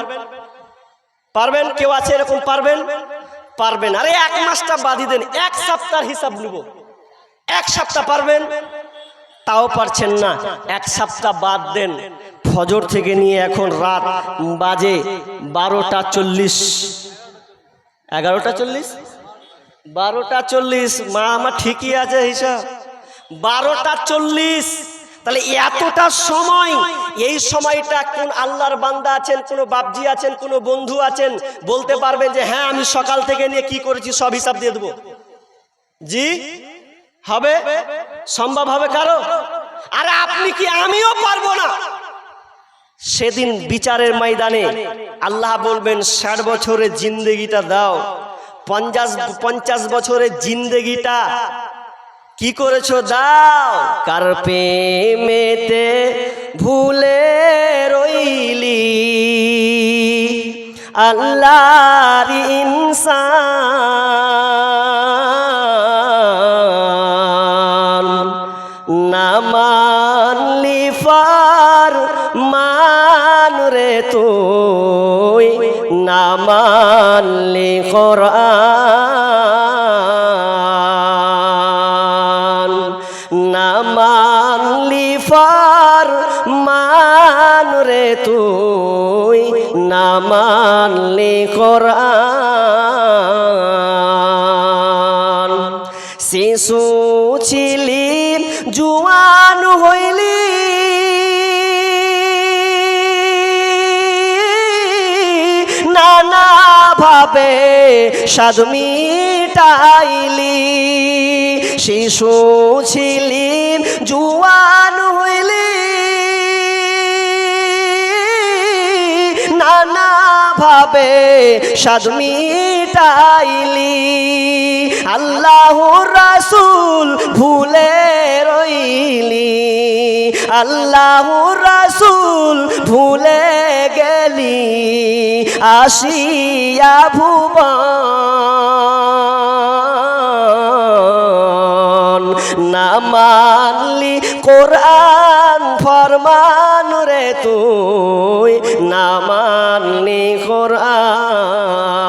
পারবেন? কেউ আছে এরকম পারবেন? পারবেন? আরে 1 মাসটা বাদই দেন, 1 সপ্তাহের হিসাব নিব। 1 সপ্তাহ পারবেন? তাও পারছেন না। 1 সপ্তাহ বাদ দেন, ফজর থেকে নিয়ে এখন রাত বাজে 12টা 40, 11টা 40, 12টা 40। মা আমার ঠিকই আছে হিসাব, 12টা 40। তাহলে এতটা সময়, এই সময়টা কোন আল্লাহর বান্দা আছেন, কোন বাপজি আছেন, কোন বন্ধু আছেন, বলতে পারবেন যে হ্যাঁ আমি সকাল থেকে নিয়ে কি করেছি সব হিসাব দিয়ে দেবো? জি হবে? সম্ভব হবে কারো? আরে আপনি কি, আমিও পারবো না। সেদিন বিচারের ময়দানে আল্লাহ বলবেন 60 বছরের জিন্দেগিটা দাও, 50 বছরের জিন্দেগিটা কি করেছো দাও। কার প্রেমেতে ভুলে রইলি আল্লাহর ইনসান, না মানলি ফরমান রে তুই, না মানলি কোরআন, না মানলি ফরমান রে তুই, না মানলি কোরআন। শিশু ছিলি জুয়ান হইলি, নানা ভাবে স্বাদ মিটাইলি শিশু ছিলি জুয়ান হইলি নানা ভাবে স্বাদ মিটাইলি আল্লাহর রাসূল ভুলে রইলি আল্লাহর রাসূল ভুলে গেলি আসিয়া ভুবন না মানলি কোরআন ফরমান রে তুই না মানলি কোরআন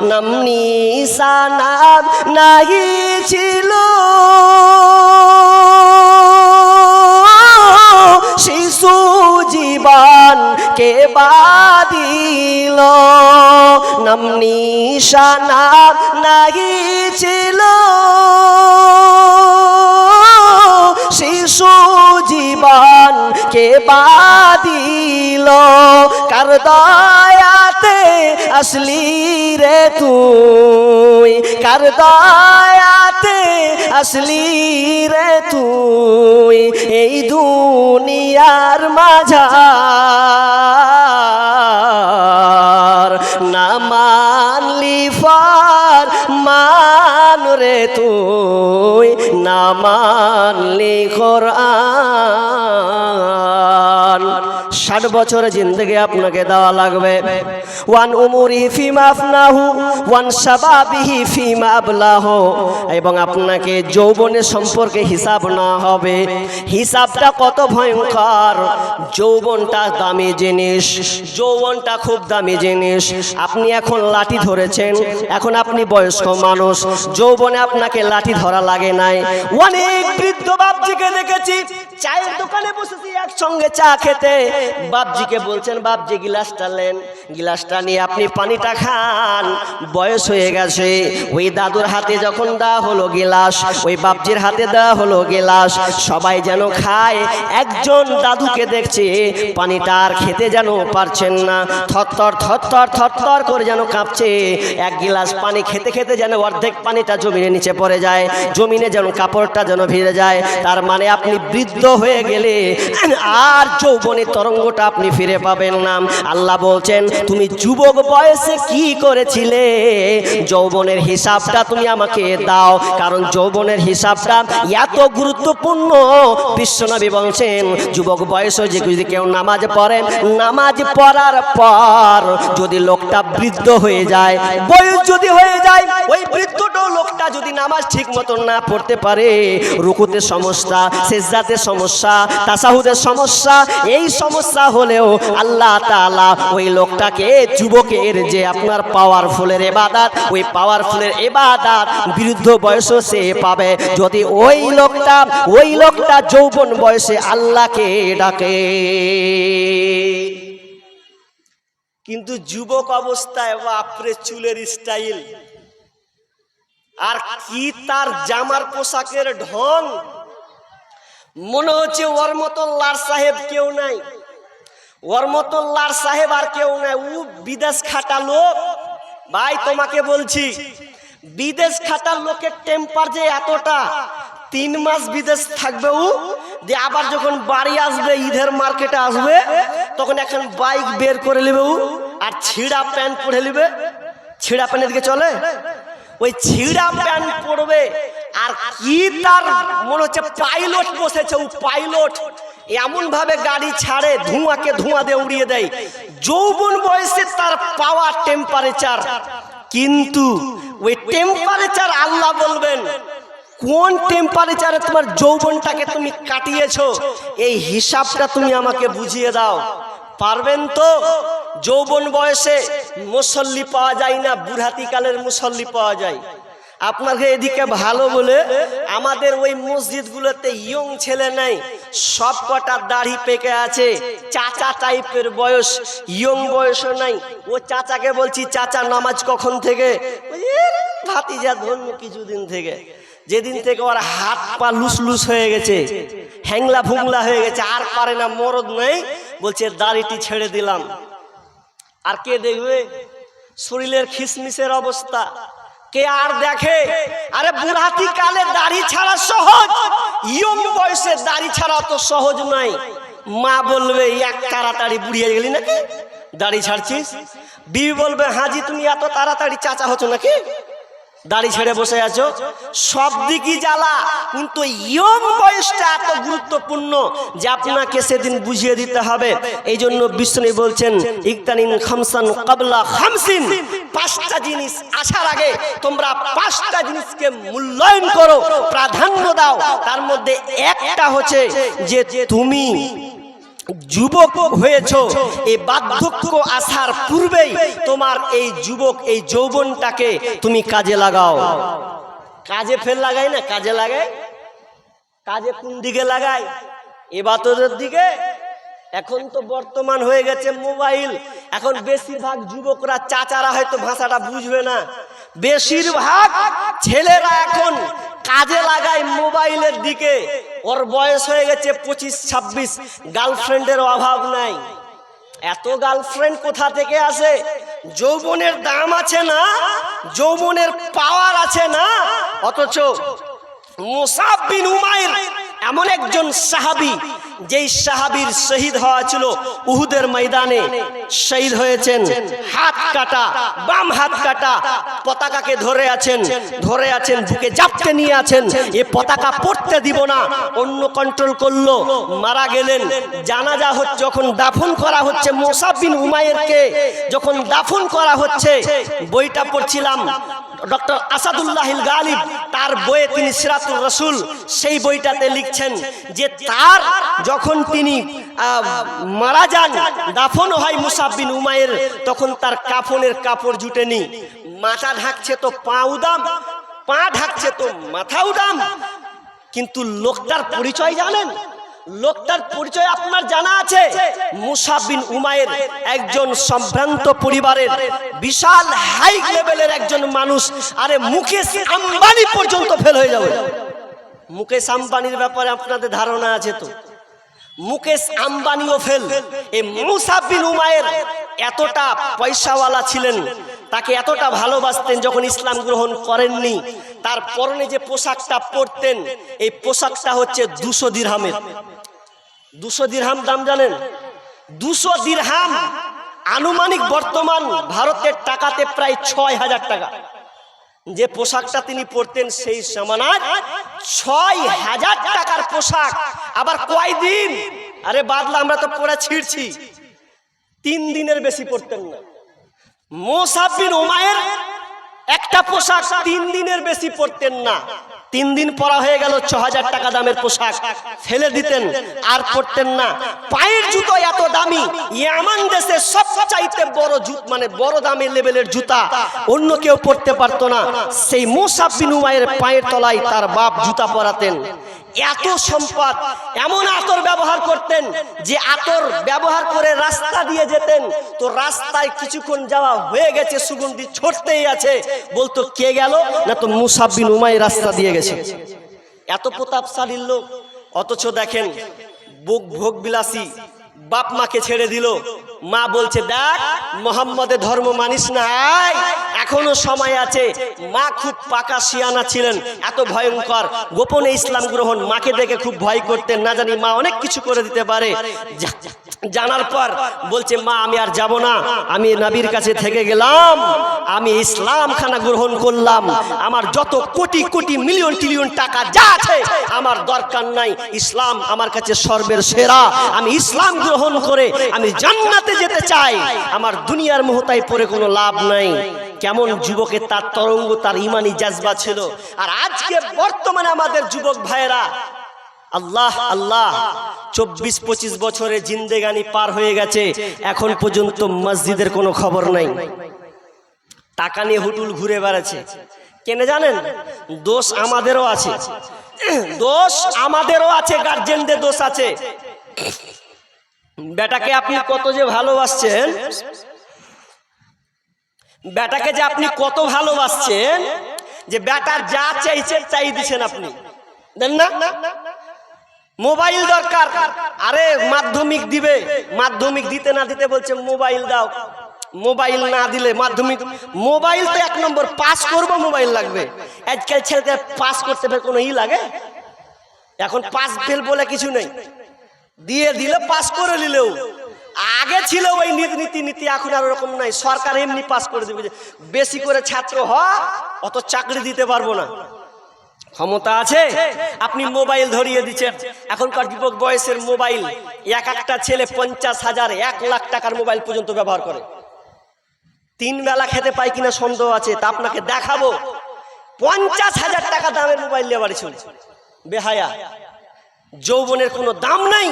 নাম নিশানা নাহি ছিল শিশু জীবন কে বাদিল নাম নিশানা নাহি ছিল শিশু জীবন কে বাদিল কার দয়াতে আসলি রে তুই কার দয়াতে আসলি রে তুই এই দুনিয়ার মাঝার না মানলি ফরমান রে তুই না মানলি কোরআন 60 বছরের জিন্দেগি আপনাকে দেওয়া লাগবে ওয়ান উমরিহি ফিমা আফনাহু ওয়ান শাবাবিহি ফিমা আবলাহু এবং আপনাকে যৌবনের সম্পর্কে হিসাব না হবে হিসাবটা কত ভয়ঙ্কর যৌবনটা দামি জিনিস যৌবনটা খুব দামি জিনিস আপনি এখন লাঠি ধরেছেন এখন আপনি বয়স্ক মানুষ যৌবনে আপনাকে লাঠি ধরা লাগে নাই অনেক বৃদ্ধ বাপজিকে দেখেছি চায়ের দোকানে বসেছি একসঙ্গে চা খেতে বাপজিকে বলছেন বাপজি গিলাসটা নেন গিলাসটা নিয়ে আপনি পানিটা খান বয়স হয়ে গেছে ওই দাদুর হাতে যখন দেওয়া হলো গিলাস ওই বাপজির হাতে দেওয়া হলো গিলাস সবাই যেন খায় একজন দাদুকে দেখছে পানিটা আর খেতে যেন পারছেন না থরথর থরথর থরথর করে যেন কাঁপছে এক গিলাস পানি খেতে খেতে যেন অর্ধেক পানিটা জমিনে নিচে পড়ে যায় জমিনে যেন কাপড়টা যেন ভিজে যায় তার মানে আপনি বৃদ্ধ হয়ে গেলে আর যৌবনের তরঙ্গটা আপনি ফিরে পাবেন না আল্লাহ বলছেন তুমি যুবক বয়সে কি করেছিলে যৌবনের হিসাবটা তুমি আমাকে দাও কারণ যৌবনের হিসাবটা এত গুরুত্বপূর্ণ বিশ্বনবী বলছেন যুবক বয়সে যদি কেউ নামাজ পড়ে নামাজ পড়ার পর যদি লোকটা বৃদ্ধ হয়ে যায় বয়স যদি হয়ে যায় ওই বৃদ্ধটাও লোকটা যদি নামাজ ঠিক মতন না পড়তে পারে রুকুতে সমস্যা সিজদাতে সমস্যা তাসাহুদের সমস্যা এই সমস্যা হলেও আল্লাহ তাআলা ওই লোকটাকে যুবকের যে আপনার পাওয়ারফুলের ইবাদত ওই পাওয়ারফুলের ইবাদত বৃদ্ধ বয়সে সে পাবে যদি ওই লোকটা যৌবন বয়সে আল্লাহকে ডাকে কিন্তু যুবক অবস্থায় বাপরে চুলের স্টাইল আর কি তার জামার পোশাকের ঢং মনে হচ্ছে ওর মতো লার সাহেব কেউ নাই ওর মতো লার সাহেব আর কেউ নাই ও বিদেশ খাটা লোক ভাই তোমাকে বলছি বিদেশ খাটার লোকের টেম্পার যে এতটা 3 মাস বিদেশ থাকবে ও যে আবার যখন বাড়ি আসবে ঈদের মার্কেটে আসবে তখন এখন বাইক বের করে নেবে ও আর ছিঁড়া প্যান্ট পরে নেবে ছিঁড়া প্যান্টের দিকে চলে ওই ছিঁড়া প্যান্ট পরবে আর কি তার মনে হচ্ছে পাইলট বসেছে ও পাইলট এমন ভাবে গাড়ি ছাড়ে ধোঁয়াকে ধোঁয়া দিয়ে উড়িয়ে দেয় যৌবন বয়সে তার পাওয়ার টেম্পারেচার কিন্তু ওই টেম্পারেচার আল্লাহ বলবেন কোন টেম্পারেচারে তোমার যৌবনটাকে তুমি কাটিয়েছো এই হিসাবটা তুমি আমাকে বুঝিয়ে দাও পারবেন তো যৌবন বয়সে মুসল্লি পাওয়া যায় না বুড়াতি কালের মুসল্লি পাওয়া যায় আপনাকে এদিকে ভালো বলে আমাদের ওই মসজিদগুলোতে ইয়ং ছেলে নাই সব কটা দাড়ি পেকে আছে চাচা টাইপের বয়স ইয়ং বয়সও নাই ও চাচাকে বলছি চাচা নামাজ কখন থেকে ভাতিজা ধর্ম কিছুদিন থেকে যেদিন থেকে ওর হাত পা লুস লুস হয়ে গেছে হ্যাংলা ভুংলা হয়ে গেছে আর পারে না মরদ নেই বলছে দাড়িটি ছেড়ে দিলাম আর কে দেখবে শরীরের খিসমিসের অবস্থা কে আর দেখে? আরে বুড়াতি কালে দাড়ি ছাড়া সহজ, ইয়ং বয়সে দাড়ি ছাড়া তো সহজ নয়। মা বলবে এক তাড়াতাড়ি বুড়িয়ে গেলি নাকি, দাড়ি ছাড়ছিস? বিবি বলবে হাজি তুমি এত তাড়াতাড়ি চাচা হচ্ছ নাকি, দাড়ি ছেড়ে বসে আছো? সব দিকই জ্বালা, কিন্তু ইয়ং বয়সটা এত গুরুত্বপূর্ণ যে আপনাকে সেদিন বুঝিয়ে দিতে হবে। এই জন্য বিষ্ণু বলছেন ইকতানিন খামসান ক্বাবলা খামসিন, পাঁচটা জিনিস আসার আগে তোমরা পাঁচটা জিনিসকে মূল্যায়ন করো, প্রাধান্য দাও। তার মধ্যে একটা হচ্ছে যে তুমি যুবক হয়েছো, এই বার্ধক্য আসার পূর্বেই তোমার এই যুবক এই যৌবনটাকে তুমি কাজে লাগাও। কাজে ফের লাগাই না, কাজে লাগাই। কাজে কোন দিকে লাগাই? ইবাদতের দিকে। এখন তো বর্তমান হয়ে গেছে মোবাইল। এখন বেশিরভাগ যুবকরা, চাচারা হয়তো ভাষাটা বুঝবে না, বেশিরভাগ ছেলেরা এখন কাজে লাগায় মোবাইলের দিকে। ওর বয়স হয়ে গেছে 25-26, গার্লফ্রেন্ডের অভাব নাই। এত গার্লফ্রেন্ড কোথা থেকে আসে? যৌবনের দাম আছে না, যৌবনের পাওয়ার আছে না। অথচ মুসাব বিন উমাইর এমন একজন সাহাবী, যেই সাহাবীর শহীদ হওয়া ছিল উহুদের ময়দানে, শহীদ হয়েছেন, হাত কাটা, বাম হাত কাটা, পতাকাকে ধরে আছেন, বুকে জাপটে নিয়ে আছেন, এ পতাকা পড়তে দিব না। অন্য কন্ট্রোল করলো, মারা গেলেন। জানাজা হচ্ছে, যখন দাফন করা হচ্ছে মুসাব বিন উমাইরকে, যখন দাফন করা হচ্ছে, বইটা পড়ছিলাম ডক্টর আসাদুল্লাহিল গালিব, তার বইয়ে তিনি সিরাতুর রাসূল, সেই বইটাতে লিখছেন যে তার যখন তিনি মারা যান, দাফন হয় মুসাব বিন উমাইর, তখন তার কাফনের কাপড় জুটেনি। মাথা ঢাকছে তো পা উদাম, পা ঢাকছে তো মাথা উদাম। কিন্তু লোকটার পরিচয় জানেন? লোকটার পরিচয় আপনার জানা আছে? মুসাব বিন উমাইর একজন সম্ভ্রান্ত পরিবারের বিশাল হাই লেভেলের একজন মানুষ। আরে মুকেশ আম্বানি পর্যন্ত ফেল হয়ে যাবে। মুকেশ আম্বানির ব্যাপারে আপনাদের ধারণা আছে তো? মুকেশ আম্বানিও ফেল। এই মুসাব বিন উমাইর এতটা পয়সাওয়ালা ছিলেন, তাকে এতটা ভালোবাসতেন, যখন ইসলাম গ্রহণ করেননি তার পরনে যে পোশাকটা পরতেন, এই পোশাকটা হচ্ছে 200 দিরহামের। 200 দিরহাম দাম জানেন? 200 দিরহাম আনুমানিক বর্তমান ভারতের টাকাতে প্রায় 6000 টাকা। যে পোশাকটা তিনি পরতেন সেই সমানার 6000 টাকার পোশাক। আবার কয়দিন? আরে বাদলা, আমরা তো পরে ছিঁড়ছি। 3 দিনের বেশি পরতেন না। মুসাব বিন উমাইর একটা পোশাক 3 দিনের বেশি পরতেন না। 3 দিন পরা হয়ে গেল 6000 টাকা দামের পোশাক, ফেলে দিতেন, আর পরতেন না। পায়ের জুতো এত দামি, ইয়ামান দেশে সবচাইতে বড় জুতো, মানে বড় দামের লেভেলের জুতা অন্য কেউ পরতে পারতো না। সেই মুসাব বিন উমাইর পায়ের তলায় তার বাপ জুতা পরাতেন। এত সম্পদ, এমন আতর ব্যবহার করতেন যে আতর ব্যবহার করে রাস্তা দিয়ে যেতেন, তো রাস্তায় কিছুক্ষণ যাওয়া হয়ে গেছে, সুগন্ধি ছড়তেই আছে, বলতো কে গেল? না তো মুসাব বিন উমাইর রাস্তা দিয়ে গেছে। এত প্রতাপশালী লোক। অথচ দেখেন ভোগ বিলাসী, বাপ মাকে ছেড়ে দিল। মা বলছে দেখ মোহাম্মদের ধর্ম মানিস না, এখনো সময় আছে। মা খুব পাকা শিয়ানা ছিলেন, এত ভয়ঙ্কর, গোপনে ইসলাম গ্রহণ। মাকে দেখে খুব ভয় করতেন, না জানি মা অনেক কিছু করে দিতে পারে। জানার পর বলছে মা আমি আর যাব না, আমি নবীর কাছে থেকে গেলাম, আমি ইসলাম খানা গ্রহণ করলাম, আমার যত কোটি কোটি মিলিয়ন ট্রিলিয়ন টাকা যা আছে আমার দরকার নাই, ইসলাম আমার কাছে সর্বের সেরা, আমি ইসলাম গ্রহণ করে আমি জান্নাতে যেতে চাই, আমার দুনিয়ার মোহতায় পড়ে কোনো লাভ নাই। কেমন যুবকের তার তরঙ্গ, তার ইমানি জাজবা ছিল। আর আজকে বর্তমানে আমাদের যুবক ভাইয়েরা আল্লাহ আল্লাহ 24-25 বছরের জিন্দেগানি পার হয়ে গেছে, এখন পর্যন্ত মসজিদের কোনো খবর নাই, টাকা নিয়ে হুটুল ঘুরে বেড়াচ্ছে। কেন জানেন? দোষ আমাদেরও আছে, দোষ আমাদেরও আছে, গার্জেনদের দোষ আছে। বেটাকে আপনি কত যে ভালোবাসছেন, বেটাকে যে আপনি কত ভালোবাসছেন, যে বেটার যা চাইছেন তাই দিচ্ছেন আপনি, দেন না? মোবাইল দরকার, আরে মাধ্যমিক দিবে, মাধ্যমিক দিতে না দিতে বলছে মোবাইল দাও। মোবাইল না দিলে মাধ্যমিক মোবাইল তো 1 নম্বর, পাস করব মোবাইল লাগবে। আজকাল ছেলেকে পাস করতে কোনো লাগে? এখন পাস ফেল বলে কিছু নেই, দিয়ে দিলে পাস করে নিলেও। আগে ছিল ওই নীতি, এখন আর ওরকম নাই। সরকার এমনি পাস করে দেবে, বেশি করে ছাত্র অত চাকরি দিতে পারবো না। ক্ষমতা আছে, আপনি মোবাইল ধরিয়ে দিচ্ছেন। এখনকার যুবক বয়সের মোবাইল, একটা ছেলে 50,000 1 লাখ টাকার মোবাইল পর্যন্ত ব্যবহার করে। 3 বেলা খেতে পায় কিনা সন্দেহ আছে, তা আপনাকে দেখাবো। 50,000 টাকা দামের মোবাইল নিয়ে বাড়ি চলছে। বেহায়া, যৌবনের কোনো দাম নাই।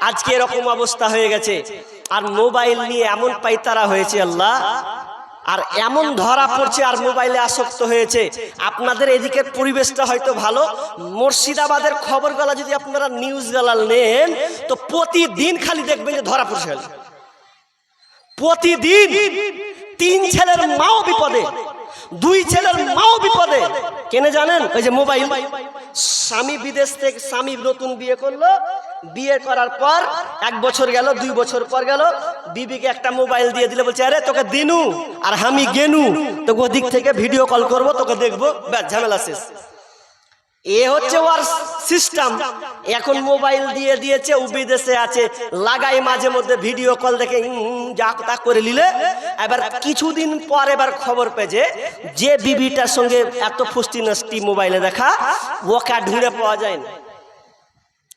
আজকে এরকম অবস্থা হয়ে গেছে। আর মোবাইল নিয়ে এমন পাইতারা হয়েছে আল্লাহ, আর এমন ধরা পড়ছে, আর মোবাইলে আসক্ত হয়েছে। আপনাদের এদিকের পরিবেশটা হয়তো ভালো, মুর্শিদাবাদের খবরগুলা যদি আপনারা নিউজগুলা নেন তো প্রতিদিন খালি দেখবেন যে ধরা পড়ছে। প্রতিদিন 3 ছেলের মাও বিপদে, 2 ছেলের মাও বিপদে। কেন জানেন? ওই যে মোবাইল। স্বামী বিদেশ থেকে, স্বামী নতুন বিয়ে করলো, বিয়ে করার পর 1 বছর গেল, 2 বছর পর গেল, বিবিকে একটা মোবাইল দিয়ে দিলে বলছে আরে তোকে দিনু আর আমি গেনু, তোকে ওদিক থেকে ভিডিও কল করব, তোকে দেখবো, ব্যাস ঝামেলা শেষ। এ হচ্ছে ওর সিস্টেম। এখন মোবাইল দিয়ে দিয়েছে, ও বিদেশে আছে, লাগাই মাঝে মধ্যে ভিডিও কল দেখে যা তা করে নিলে। এবার কিছুদিন পর এবার খবর পেয়েছে যে বিবিটার সঙ্গে এত ফুষ্টি নষ্টি মোবাইলে দেখা, ওকে ঢুঁড়ে পাওয়া যায় না।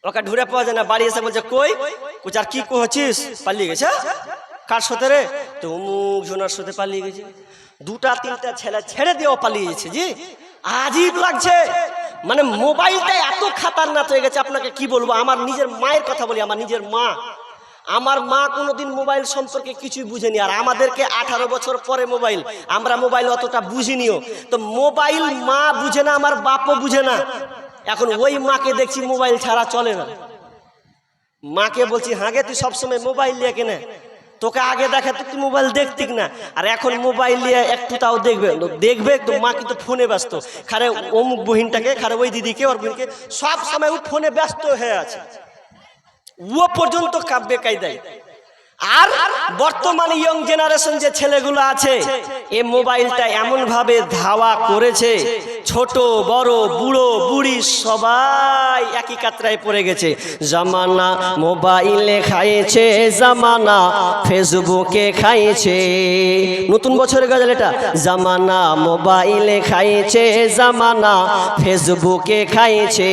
ওকে ঢুঁড়ে পাওয়া যায় না। বাড়ি এসে বলছে কই কুচার কি কহছিস, পালিয়ে গেছে। কার সাথে রে? তো অমুক জনের সাথে পালিয়ে গেছে। 2-3টা ছেলে ছেড়ে দিয়েও পালিয়ে গেছে। জি, আজীব লাগছে। মানে মোবাইলটা এত খাতারনাক হয়ে গেছে, আপনাকে কি বলবো। আমার নিজের মায়ের কথা বলি, আমার মা কোনোদিন মোবাইল সম্পর্কে কিছুই বুঝেনি। আর আমাদেরকে 18 বছর পরে মোবাইল, আমরা মোবাইল অতটা বুঝিনিও। তো মোবাইল মা বুঝে না, আমার বাপও বুঝে না। এখন ওই মাকে দেখছি মোবাইল ছাড়া চলে না। মাকে বলছি হাগে তুই সবসময় মোবাইল নিয়ে কেনে, তোকে আগে দেখা তুই মোবাইল দেখতিক না, আর এখন মোবাইল নিয়ে একটু তাও দেখবে তো মা কিন্তু ফোনে ব্যস্ত। খারে অমুক বহিনটাকে, খারে ওই দিদিকে, ওর বোনকে, সব সময় ও ফোনে ব্যস্ত হয়ে আছে। ও পর্যন্ত কাব্যে কায়দায়। আর বর্তমানে ইয়ং জেনারেশন যে ছেলেগুলো আছে, এ মোবাইলটা এমন ভাবে ধাওয়া করেছে, ছোট বড় বুড়ো বুড়ি সবাই একই কাতরায় পড়ে গেছে। জামানা মোবাইলে খাইছে, জামানা ফেসবুকে খাইছে। নতুন বছরের গজল এটা। জামানা মোবাইলে খাইছে, জামানা ফেসবুকে খাইছে।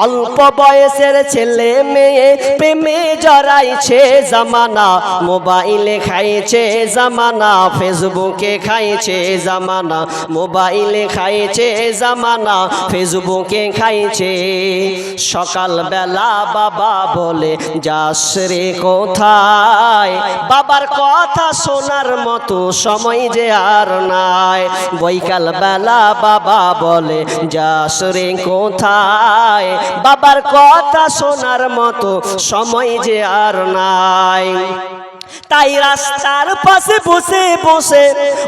অল্প বয়সের ছেলে মেয়ে প্রেমে জড়াইছে, জামানা মোবাইলে খাইছে, জামানা ফেসবুকে খাইছে। জামানা মোবাইলে খাইছে, জামানা ফেসবুকে খাইছে। সকাল বেলা বাবা বলে যাস রে কোথায়, বাবার কথা শোনার মতো সময় যে আর নাই। বৈকাল বেলা বাবা বলে যাস রে কোথায়, বাবার কথা শোনার মতো সময় যে আর নাই। তাই রাস্তার পাশে বসে বসে,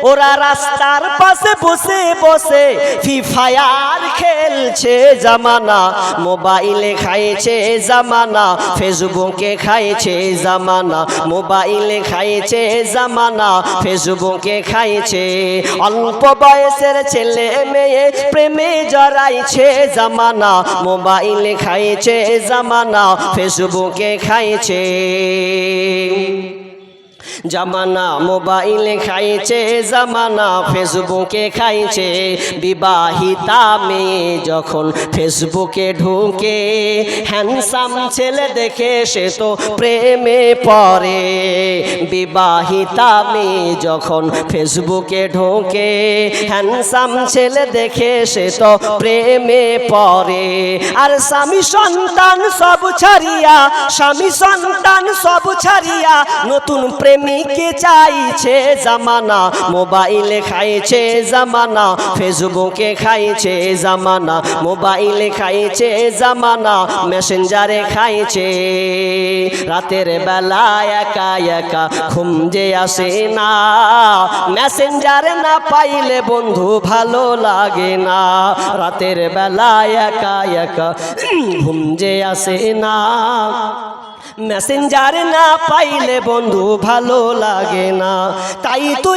ওরা রাস্তার পাশে বসে বসে ফ্রি ফায়ার খেলছে। জামানা মোবাইলে খাইছে, জামানা ফেসবুকে খাইছে। জামানা মোবাইলে খাইছে, জামানা ফেসবুকে খাইছে। অল্প বয়সের ছেলে মেয়ে প্রেমে জড়াইছে, জামানা মোবাইলে খাইছে, জামানা ফেসবুকে খাইছে। জামানা মোবাইলে খাইছে, জামানা ফেসবুকে খাইছে। বিবাহিতা মেয়ে যখন ফেসবুকে ঢুকে, হ্যান্ডসাম ছেলে দেখে সে তো প্রেমে পড়ে। বিবাহিতা মেয়ে যখন ফেসবুকে ঢুকে, হ্যান্ডসাম ছেলে দেখে সে তো প্রেমে পড়ে। আর স্বামী সন্তান সব ছাড়িয়া, স্বামী সন্তান সব ছাড়িয়া নতুন প্রেমিকে চাইছে। জামানা মোবাইলে খাইছে, জামানা ফেসবুকে খাইছে। জামানা মোবাইলে খাইছে, জামানা মেসেঞ্জারে খাইছে। রাতের বেলা একা একা ঘুম যে আসে না, মেসেঞ্জারে না পাইলে বন্ধু ভালো লাগে না। রাতের বেলা একা একা ঘুম যে আসে না, মেসেঞ্জার না পাইলে বন্ধু ভালো লাগে না। তাই তো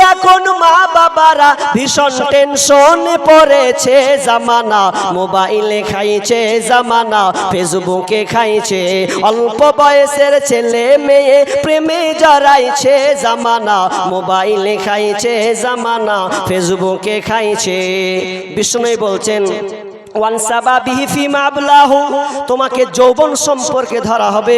এখন মা বাবারা ভীষণ টেনশনে পড়েছে জামানা। মোবাইলে খাইছে জামানা, ফেসবুকে খাইছে, অল্প বয়সের ছেলে মেয়ে প্রেমে জড়াইছে জামানা। মোবাইলে খাইছে জামানা, ফেসবুকে খাইছে। বিষ্ণু বলছেন তোমাকে যৌবন সম্পর্কে ধরা হবে,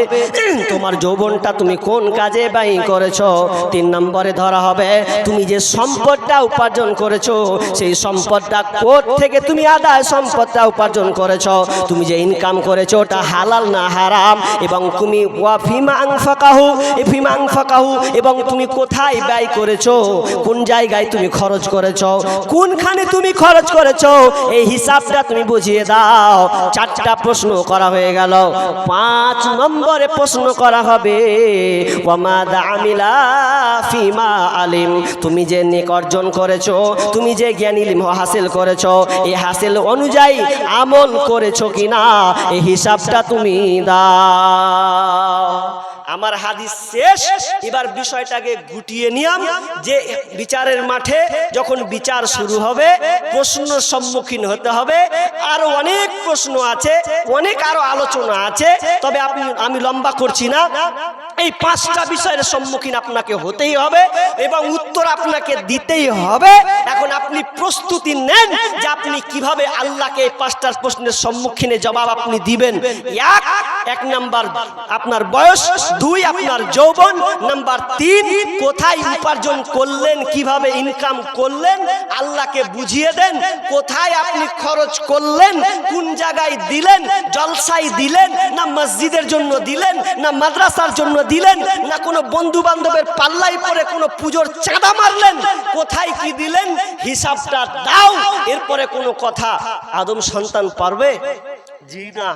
তোমার যৌবনটা তুমি কোন কাজে ব্যয় করেছো। 3 নম্বরে ধরা হবে তুমি যে সম্পদটা উপার্জন করেছো, সেই সম্পদটা কোথা থেকে তুমি আদায় সম্পদটা উপার্জন করেছো, তুমি যে ইনকাম করেছো ওটা হালাল না হারাম, এবং তুমি ফিমা আনফাকাহু এবং তুমি কোথায় ব্যয় করেছো, কোন জায়গায় তুমি খরচ করেছো, কোনখানে তুমি খরচ করেছো, এই হিসাবটা তুমি বুঝিয়ে দাও। 4টা প্রশ্ন করা হয়ে গেল। 5 নম্বরে প্রশ্ন করা হবে ওয়ামাদা আমিলা ফিমা আলিম, তুমি যে নেক অর্জন করেছো, তুমি যে জ্ঞান ইলম হাসিল করেছো, এই হাসিল অনুযায়ী আমল করেছো কিনা, এই হিসাবটা তুমি দাও। আমার হাদিস শেষ, এবার বিষয়টাকে গুটিয়ে নিলাম যে বিচারের মাঠে যখন বিচার শুরু হবে প্রশ্নের সম্মুখীন হতে হবে। আরো অনেক প্রশ্ন আছে, অনেক আরো আলোচনা আছে, তবে আমি লম্বা করছি না। এই 5টা বিষয়ের সম্মুখীন আপনাকে হতেই হবে এবং উত্তর আপনাকে দিতেই হবে। এখন আপনি প্রস্তুতি নেন যে আপনি কিভাবে আল্লাহকে এই 5টা প্রশ্নের সম্মুখীনে জবাব আপনি দিবেন। এক নাম্বার আপনার বয়স, 2 আপনার যৌবন, নাম্বার 3 কোথায় উপার্জন করলেন, কিভাবে ইনকাম করলেন, আল্লাহকে বুঝিয়ে দেন। কোথায় আপনি খরচ করলেন, কোন জায়গায় দিলেন, জলসায় দিলেন না মসজিদের জন্য দিলেন না মাদ্রাসার জন্য দিলেন না কোনো বন্ধু বান্ধবের পাল্লাই পরে কোনো পুজোর চাঁদা মারলেন, কোথায় কি দিলেন, হিসাবটা দাও। এরপরে কোনো কথা আদম সন্তান পারবে? জি না,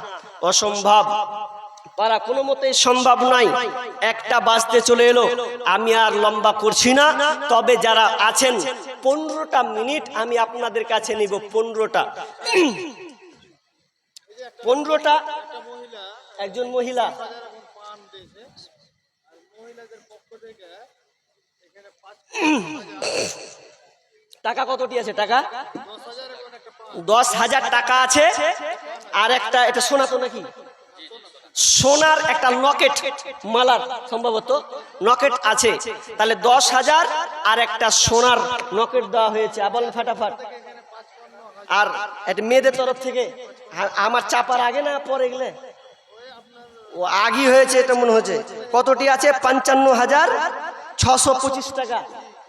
অসম্ভব, পারা কোনো মতেই সম্ভব নাই। 1টা বাজতে চলে এলো, আমি আর লম্বা করছি না। তবে যারা আছেন 15টা মিনিট আমি আপনাদের কাছে নিব। 15টা একজন মহিলা টাকা কতটি আছে? টাকা 10,000 টাকা আছে। আর একটা, এটা সোনা তো নাকি, সোনার একটা লকেট, মালার সম্ভবত লকেট আছে, তাহলে 10,000 আর একটা সোনার লকেট দেওয়া হয়েছে। বলেন ফাটাফাট। আর এটা মেয়েদের তরফ থেকে, আমার চাপার আগে না পরে গেলে ও আগি হয়েছে, এটা মনে হচ্ছে। কতটি আছে? 55,625 টাকা।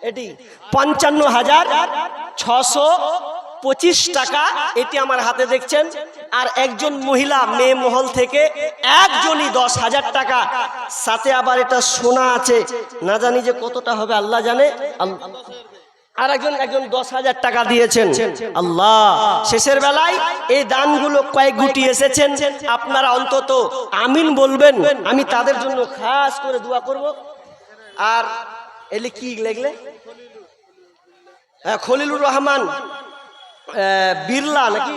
এটি 55,625 টাকা, এটি আমার হাতে দেখছেন। আর একজন মহিলা মেয়ে মহল থেকে একজনই 10,000 টাকা, সাথে আবার এটা সোনা আছে, না জানি যে কতটা হবে আল্লাহ জানে। আর একজন 10,000 টাকা দিয়েছেন। আল্লাহ, শেষের বেলায় এই দানগুলো কয়েক গুটি এসেছেন, আপনারা অন্তত আমিন বলবেন, আমি তাদের জন্য খাস করে দোয়া করব। আর এলে কি লেগলে? খলিলুর রহমান বিড়লা নাকি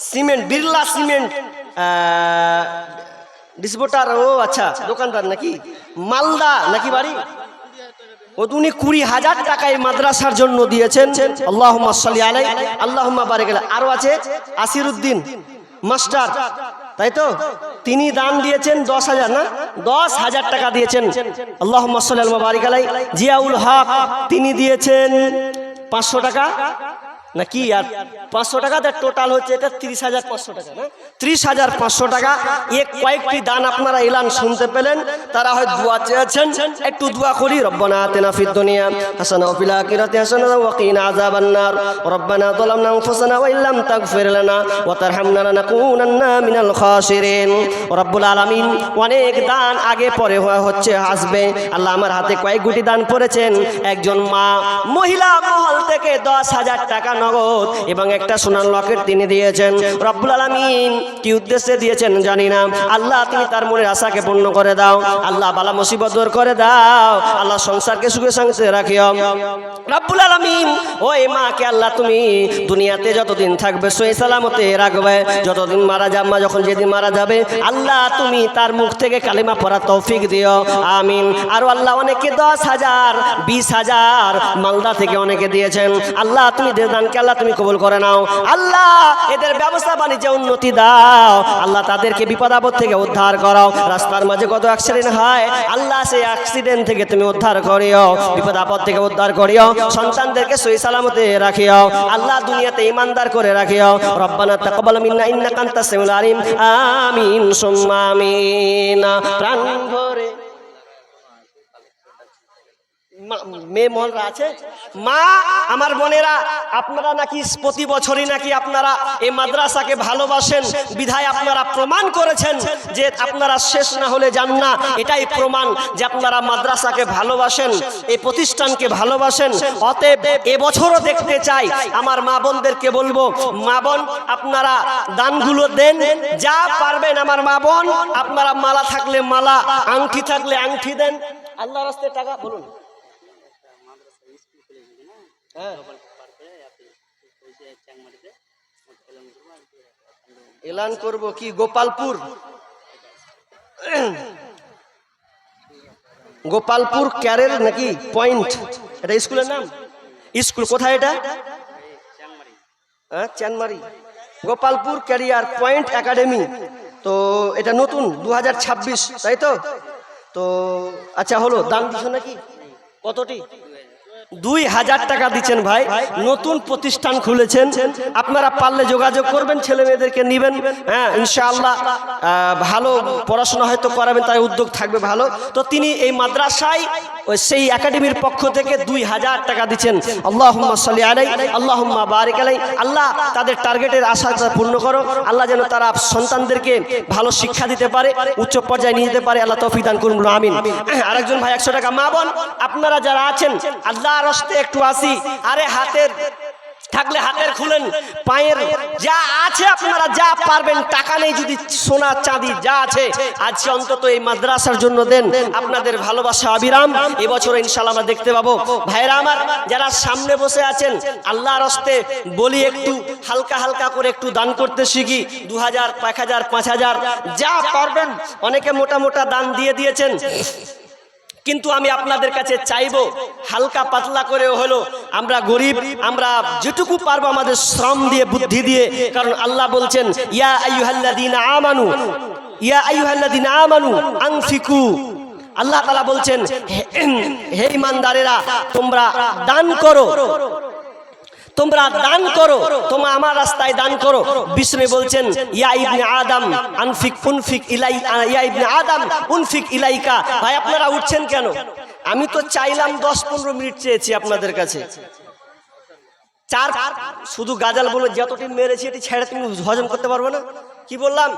সিমেন্ট, বিড়লা সিমেন্ট ডিস্ট্রিবিউটর, ও আচ্ছা দোকানদার নাকি, মালদা নাকি বাড়ি, ও উনি 20,000 টাকা এই মাদ্রাসার জন্য দিয়েছেন। আল্লাহুম্মা সাল্লি আলাইহি আল্লাহুম্মা বারিক আলাইহি। আরো আছে আসিরউদ্দিন মাস্টার, তাই তো, তিনি দান দিয়েছেন 10,000 না 10,000 টাকা দিয়েছেন। আল্লাহুম্মা সাল্লি আলাইহি বারিক আলাইহি। জিয়াউল হক তিনি দিয়েছেন 500 টাকা নাকি, আর 500 টাকা, তার টোটাল হচ্ছে এটা 30,500 টাকা না, 30,500 টাকা। কয়েকটি দান আপনারা এলান শুনতে পেলেন, তারা হয়তো দোয়া চেয়েছেন, একটু দোয়া করি। রব্বানা আতিনা ফিদ দুনিয়া হাসানা ওয়া ফিল আখিরাতি হাসানা ওয়া কিনা আযাবান নার। রব্বানা যালামনা আনফুসানা ওয়া ইল্লাম তাগফির লানা ওয়া তারহামনা লানাকুনান্না মিনাল খাসিরিন। রব্বুল আলামিন, অনেক দান আগে পরে হচ্ছে আসবে। আল্লাহ আমার হাতে কয়েক গুটি দান করেছেন। একজন মহিলা মহল থেকে 10,000 টাকা নগদ এবং একটা সোনার লকেট তিনি দিয়েছেন। রব্বুল আলামিন কি উদ্দেশ্যে দিয়েছেন জানি না। আল্লাহ তুমি তার মনের আশাকে পূর্ণ করে দাও, আল্লাহ বালা মুসিবত দূর করে দাও, আল্লাহ সংসারকে সুখে শান্তিতে রাখিও রব্বুল আলামিন। ওই মাকে আল্লাহ তুমি দুনিয়াতে যতদিন থাকবে সহি সালামতে রাখবে, যতদিন মারা যাবে, যখন যেদিন মারা যাবে আল্লাহ তুমি তার মুখ থেকে কালিমা পড়ার তৌফিক দিও, আমিন। আর আল্লাহ অনেকে 10,000 20,000 মালদা থেকে অনেকে দিয়েছেন, আল্লাহ তুমি দানকে আল্লাহ তুমি কবুল করে নাও, আল্লাহ এদের ব্যবসা বাণিজ্যে উন্নতি দাও, আল্লাহ তাদেরকে বিপদ আপদ থেকে উদ্ধার করো। রাস্তার মাঝে কত অ্যাক্সিডেন্ট হয়, আল্লাহ সেই অ্যাক্সিডেন্ট থেকে তুমি উদ্ধার করিও, বিপদ আপদ থেকে উদ্ধার করিও, সন্তানদেরকে সহি সালামতে রাখিও, আল্লাহ দুনিয়াতে ইমানদার করে রাখিও। রব্বানা তাকাব্বাল মিন্না ইন্নাকা আনতাস সামিউল আলিম, আমিন সুম্মা আমিন। প্রাণ ভরে মেয়ে মহলরা আছে, মা আমার বোনেরা, আপনারা নাকি প্রতি বছরই নাকি আপনারা এই মাদ্রাসাকে ভালোবাসেন, বিধায় আপনারা প্রমাণ করেছেন যে আপনারা শেষ না হলে যান না। এটাই প্রমাণ যে আপনারা মাদ্রাসাকে ভালোবাসেন, এই প্রতিষ্ঠানকে ভালোবাসেন। অতএব এবছরও দেখতে চাই, আমার মা বোনদেরকে বলবো, মা বোন আপনারা দানগুলো দেন, যা পারবেন। আমার মা বোন আপনারা মালা থাকলে মালা, আংটি থাকলে আংটি দেন। আল্লাহর রাস্তায় টাকা বলুন, এলান করব কি গোপালপুর, গোপালপুর ক্যারের নাকি পয়েন্ট, এটা স্কুলের নাম। স্কুল কোথায় এটা? Chanmari, Gopalpur career point academy. তো এটা নতুন 2026, তাই তো? তো আচ্ছা হলো, দাম দিছো নাকি? কতটি? 2,000 টাকা দিচ্ছেন ভাই। নতুন প্রতিষ্ঠান খুলেছেন, আপনারা পারলে যোগাযোগ করবেন, ছেলে মেয়েদেরকে নিবেন। হ্যাঁ ইনশাআল্লাহ ভালো পড়াশোনা হয়তো করাবেন, তাই উদ্যোগ থাকবে ভালো। তো তিনি এই মাদ্রাসায় ওই সেই একাডেমির পক্ষ থেকে 2,000 টাকা দিচ্ছেন। আল্লাহুম্মা সাল্লি আলাইহি, আল্লাহুম্মা বারিক আলাইহি। আল্লাহ তাদের টার্গেটের আশা পূর্ণ করো, আল্লাহ যেন তারা সন্তানদেরকে ভালো শিক্ষা দিতে পারে, উচ্চ পর্যায়ে নিয়ে যেতে পারে, আল্লাহ তৌফিক দান করুন, আমিন। আরেকজন ভাই 100 টাকা। মা বোন আপনারা যারা আছেন, আল্লাহ রাস্তে একটু আসি, আরে হাতের থাকলে হাতের খুলেন, পায়ের যা আছে আপনারা যা পারবেন, টাকা নেই যদি সোনা চাঁদি যা আছে আজকে অন্তত এই মাদ্রাসার জন্য দেন। আপনাদের ভালোবাসা অবিরাম, এবছর ইনশাআল্লাহ আমরা দেখতে পাবো। ভাইরা আমার যারা সামনে বসে আছেন, আল্লাহর রাস্তে বলি একটু হালকা হালকা করে একটু দান করতে শিখি। 2,000 1,000 5,000 যা পারবেন। অনেকে মোটা মোটা দান দিয়ে দিয়েছেন, কিন্তু আমি আপনাদের কাছে চাইবো হালকা পাতলা করেও হলো, আমরা গরিব, আমরা যেটুকু পারবো আমাদের শ্রম দিয়ে, বুদ্ধি দিয়ে। কারণ আল্লাহ বলছেন ইয়া আইয়ুহাল্লাযীনা আমানু, ইয়া আইয়ুহাল্লাযীনা আমানু আনফিকু। আল্লাহ তাআলা বলছেন হে ঈমানদারেরা তোমরা দান করো, তোমরা দান করো, তোমরা আমার রাস্তায় দান করো। বিষ্ণু বলছেন ইয়া ইবনে আদম আনফিক উনফিক ইলাই, ইয়া ইবনে আদম উনফিক ইলাইকা। ভাই আপনারা উঠছেন কেন? আমি তো চাইলাম 10-15 মিনিট চেয়েছি আপনাদের কাছে। চার শুধু গাজাল বলে যতটি মেরেছি এটি ছেড়ে তুমি হজম করতে পারবো না। কি বললাম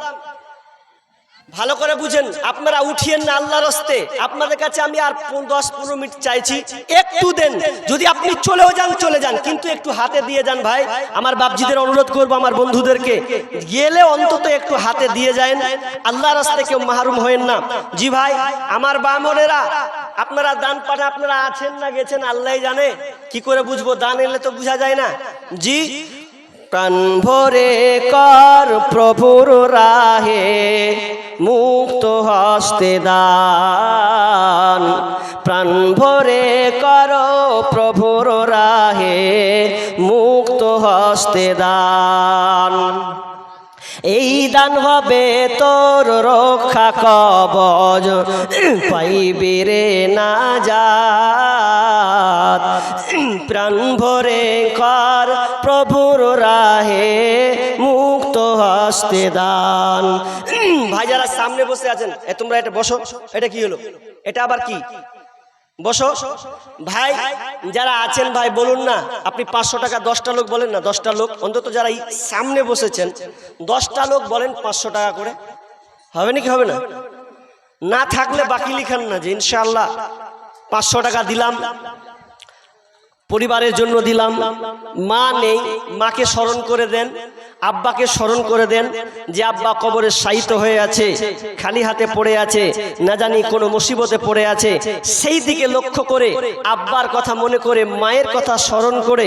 ভালো করে বুঝেন, আপনারা উঠিয়েন না আল্লাহর রাস্তে। আপনাদের কাছে আমি আর 10-15 মিনিট চাইছি, একটু দেন। যদি আপনি চলেও যান চলে যান, কিন্তু একটু হাতে দিয়ে যান। ভাই আমার বাপজিদের অনুরোধ করবো, আমার বন্ধুদেরকে গেলে অন্তত একটু হাতে দিয়ে যায়। আল্লাহর রাস্তায় কেউ মাহরুম হয়েন না। জি ভাই আমার বামনেরা, আপনারা দান পাঠে আপনারা আছেন না গেছেন আল্লাহ জানে, কি করে বুঝবো? দান এলে তো বোঝা যায় না। জি প্রাণ ভরে কর প্রভুর রাহে, মুক্ত হস্তে দান। প্রাণ ভরে কর প্রভুর রাহে, মুক্ত হস্তে দান। এই দান হবে তোর রক্ষা কবচ, পাইবি রে নাজাত। প্রাণ ভরে কর প্রভুর রাহে, মুক্ত হস্তে দান। ভাই যারা সামনে বসে আছেন, তোমরা এটা বসো। এটা কি হলো? এটা আবার কি? বসো ভাই যারা আছেন ভাই বলুন না, আপনি 500 টাকা 10টা লোক বলেন না, 10টা লোক অন্তত যারা সামনে বসেছেন 10টা লোক বলেন 500 টাকা করে। হবে নাকি হবে না? না থাকলে বাকি লিখেন না যে ইনশাআল্লাহ 500 টাকা দিলাম। পরিবারের জন্য দিলাম। মা নেই, মাকে স্মরণ করে দেন, আব্বাকে স্মরণ করে দেন যে আব্বা কবরে শায়িত হয়ে আছে, খালি হাতে পড়ে আছে, না জানি কোনো মুসিবতে পড়ে আছে। সেই দিকে লক্ষ্য করে আব্বার কথা মনে করে, মায়ের কথা স্মরণ করে,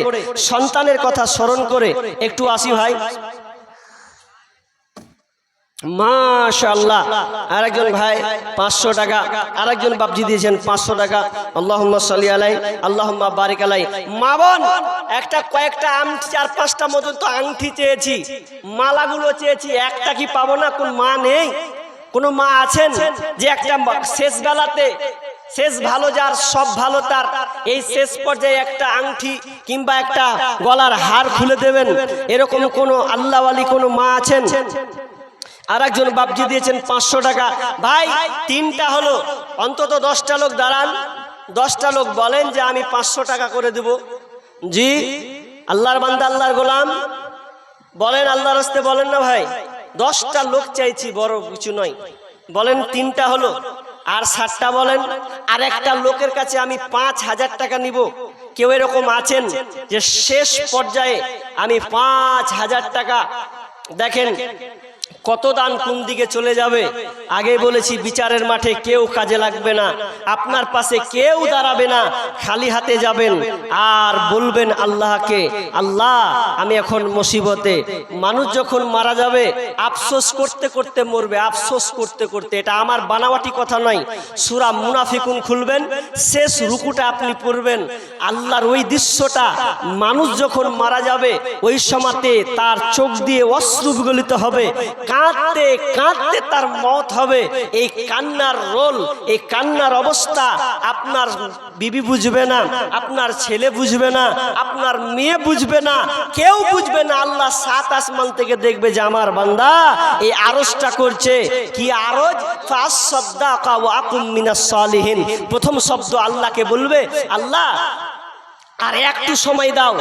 সন্তানের কথা স্মরণ করে একটু আসি ভাই। মাশাআল্লাহ। আরেকজন ভাই 500 টাকা, আরেকজন বাপজি দিয়েছেন 500 টাকা। আল্লাহুম্মা সাল্লি আলাই, আল্লাহুম্মা বারিক আলাই। মা বোন একটা কয়েকটা আংটি, 4-5টা মতন তো আংটি চেয়েছি, মালাগুলো চেয়েছি, একটা কি পাবো না? কোন মা নেই? কোন মা আছেন যে একটা শেষ বেলাতে, শেষ ভালো যার সব ভালো তার, এই শেষ পর্যায়ে একটা আংটি কিংবা একটা গলার হার খুলে দেবেন, এরকম কোন আল্লাহওয়ালি কোন মা আছেন? আরেকজন বাপজি দিয়েছেন 500 টাকা। ভাই 3টা হলো, অন্তত 10টা লোক দাঁড়ান, 10টা লোক বলেন যে আমি 500 টাকা করে দেব। জি, আল্লাহর বান্দা, আল্লাহর গোলাম, বলেন আল্লাহর রাস্তে, বলেন না ভাই। 10টা লোক চাইছি, বড় কিছু নয়। বলেন 3টা হলো, আর 60টা বলেন। আর একটা লোকের কাছে আমি 5000 টাকা নিব। কেউ এরকম আছেন যে শেষ পর্যায়ে আমি 5000 টাকা? দেখেন কত দান কোন দিকে চলে যাবে। আগে বলেছি বিচারের মাঠে কেউ কাজে লাগবে না, আপনার পাশে কেউ দাঁড়াবে না, খালি হাতে যাবেন আর বলবেন আল্লাহকে, আল্লাহ আমি এখন মুসিবতে। মানুষ যখন মারা যাবে আফসোস করতে করতে মরবে, আফসোস করতে করতে। এটা আমার বানাওয়াটি কথা নয়। সূরা মুনাফিকুন খুলবেন, শেষ রুকুটা আপনি পড়বেন। আল্লাহর ওই দৃশ্যটা, মানুষ যখন মারা যাবে ওই সময়তে তার চোখ দিয়ে অশ্রু গলিত হবে, কাঁদতে কাঁদতে তার মওত হবে। এই কান্নার রোল, এই কান্নার অবস্থা আপনার বিবি বুঝবে না, আপনার ছেলে বুঝবে না, আপনার মেয়ে বুঝবে না, কেউ বুঝবে না। আল্লাহ 7 আসমান থেকে দেখবে যে আমার বান্দা এই আরজটা করছে। কি আরজ? ফাসাদ্দাকা ওয়া আকুম মিনাস সালিহিন। প্রথম শব্দ আল্লাহকে বলবে, আল্লাহ আর একটু সময় দাও,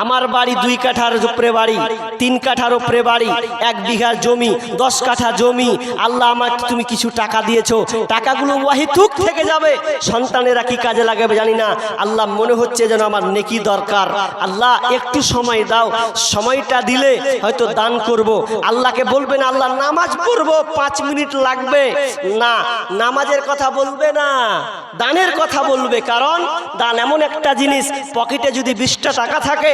আমার বাড়ি 2 কাঠার উপরে বাড়ি, 3 কাঠার উপরে বাড়ি, 1 বিঘা জমি, 10 কাঠা জমি। আল্লাহ আমাকে তুমি কিছু টাকা দিয়েছো, টাকাগুলো ওয়াহিতুক থেকে যাবে, সন্তানেরা কি কাজে লাগাবে জানি না। আল্লাহ মনে হচ্ছে যেন আমার নেকি দরকার, আল্লাহ একটু সময় দাও। সময়টা দিলে হয়তো দান করব। আল্লাহকে বলবেন আল্লাহ নামাজ পড়বো, 5 মিনিট লাগবে না, নামাজের কথা বলবে না, দানের কথা বলবে। কারণ দান এমন একটা জিনিস, পকেটে যদি 20টা টাকা থাকে,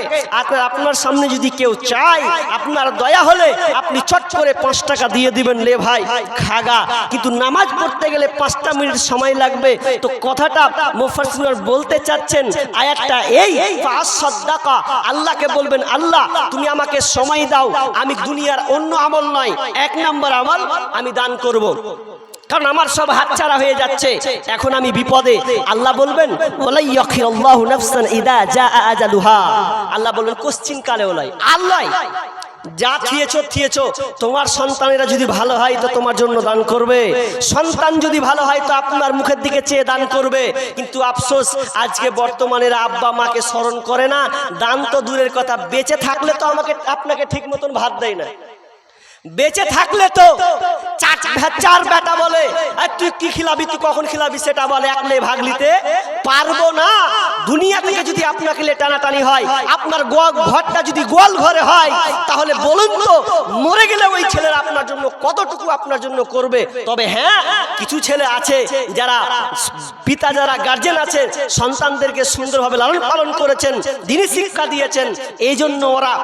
আপনার সামনে যদি কেউ চায়, আপনার দয়া হলে আপনি চট করে 5 টাকা দিয়ে দিবেন, লে ভাই খাগা। কিন্তু নামাজ পড়তে গেলে 5টা মিনিট সময় লাগবে। তো কথাটা মুফাসসির বলতে চাচ্ছেন, আয়াতটা এই, ফাসাদ্দাকা। আল্লাহকে বলবেন আল্লাহ তুমি আমাকে সময় দাও, আমি দুনিয়ার অন্য আমল নয়, 1 নম্বর আমল আমি দান করব। কারণ আমার সব হাতছাড়া হয়ে যাচ্ছে, এখন আমি বিপদে। আল্লাহ বলবেন ওয়ালাইয়াখিরাল্লাহু নাফসান ইদা জাআ আজালুহা। আল্লাহ বলবেন কোশ্চিন কালেও নয়, আল্লাহ যা থিয়েছো, তোমার সন্তানেরা যদি ভালো হয় তো তোমার জন্য দান করবে, সন্তান যদি ভালো হয় তো আপনার মুখের দিকে চেয়ে দান করবে। কিন্তু আফসোস আজকে বর্তমানের আব্বা মাকে স্মরণ করে না, দান তো দূরের কথা, বেঁচে থাকলে তো আপনাকে ঠিক মতন ভাত দেয় না। বেঁচে থাকলে তো 4 বেটা বলে তুই কি খিলাবি, তুই কখন খিলাবি সেটা বলে, একলে ভাগ নিতে পারবো না। দুনিয়া থেকে যদি আপনাকে টানাটানি হয়, আপনার ঘরটা যদি গোয়াল ঘরে হয়, তাহলে বলুন তো মরে গেলে ওই ছেলেরা আপনার জন্য কতটুকু আপনার জন্য করবে। তবে হ্যাঁ, কিছু ছেলে আছে যারা পিতা, যারা গার্জেন আছে, সন্তানদেরকে সুন্দরভাবে লালন পালন করেছেন, দ্বীনি শিক্ষা দিয়েছেন, এই জন্য ওরা